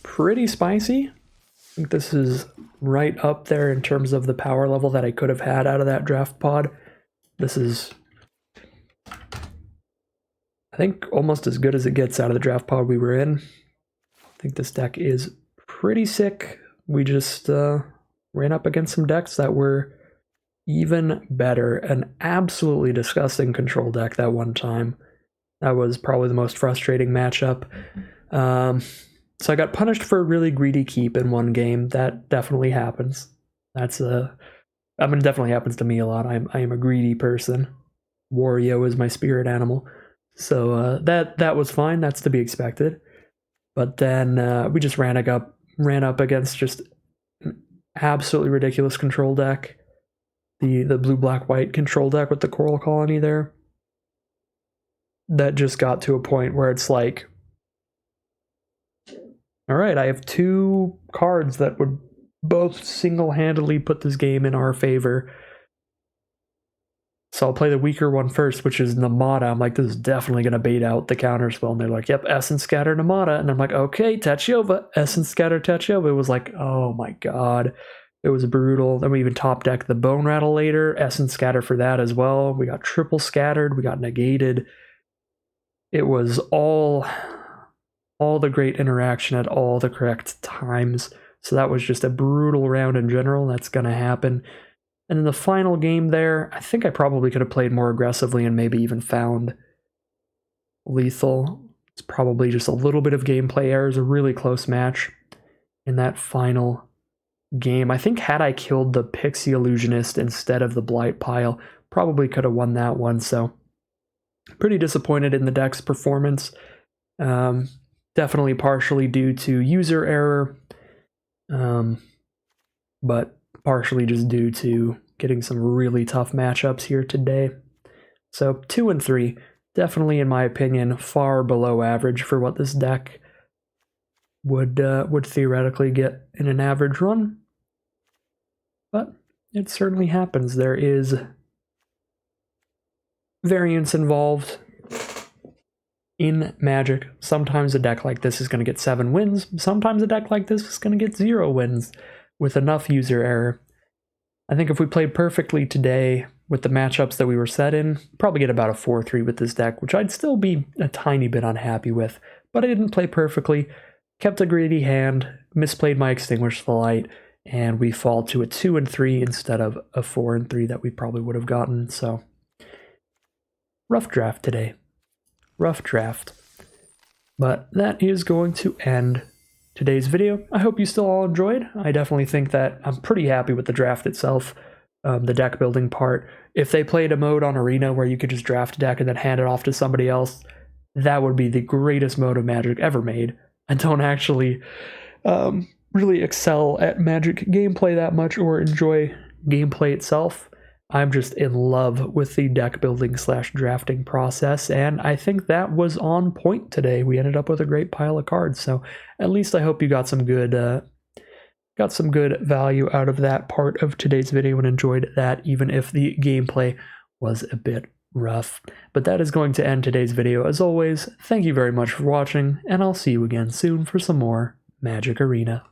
pretty spicy. I think this is right up there in terms of the power level that I could have had out of that draft pod. This is, I think, almost as good as it gets out of the draft pod we were in. I think this deck is pretty sick. We just ran up against some decks that were even better. An absolutely disgusting control deck that one time. That was probably the most frustrating matchup. So I got punished for a really greedy keep in one game. That definitely happens. That's I mean, it definitely happens to me a lot. I am a greedy person. Wario is my spirit animal. So that was fine. That's to be expected. But then we just ran up against just an absolutely ridiculous control deck. The blue, black, white control deck with the Coral Colony there. That just got to a point where it's like, All right, I have two cards that would both single-handedly put this game in our favor. So I'll play the weaker one first, which is Namada. I'm like, this is definitely going to bait out the counterspell. And they're like, yep, Essence Scatter Namada. And I'm like, okay, Tachiova, Essence Scatter Tachiova. It was like, oh my god. It was brutal. Then we even top decked the Bone Rattle later. Essence Scatter for that as well. We got triple scattered. We got negated. It was all the great interaction at all the correct times. So that was just a brutal round in general. That's going to happen. And in the final game there, I think I probably could have played more aggressively and maybe even found lethal. It's probably just a little bit of gameplay errors, a really close match in that final game. I think had I killed the Pixie Illusionist instead of the Blight Pile, probably could have won that one. So pretty disappointed in the deck's performance. Definitely partially due to user error, but partially just due to getting some really tough matchups here today. So 2 and 3, definitely in my opinion, far below average for what this deck would theoretically get in an average run. But it certainly happens. There is variance involved in Magic. Sometimes a deck like this is going to get 7 wins. Sometimes a deck like this is going to get 0 wins with enough user error. I think if we played perfectly today with the matchups that we were set in, probably get about a 4-3 with this deck, which I'd still be a tiny bit unhappy with. But I didn't play perfectly, kept a greedy hand, misplayed my Extinguish the Light, and we fall to a 2 and 3 instead of a 4 and 3 that we probably would have gotten. So rough draft today. Rough draft. But that is going to end today's video. I hope you still all enjoyed. I definitely think that I'm pretty happy with the draft itself, the deck building part. If they played a mode on Arena where you could just draft a deck and then hand it off to somebody else, that would be the greatest mode of Magic ever made. I don't actually really excel at Magic gameplay that much or enjoy gameplay itself. I'm just in love with the deck building / drafting process, and I think that was on point today. We ended up with a great pile of cards, so at least I hope you got some good value out of that part of today's video and enjoyed that, even if the gameplay was a bit rough. But that is going to end today's video. As always, thank you very much for watching, and I'll see you again soon for some more Magic Arena.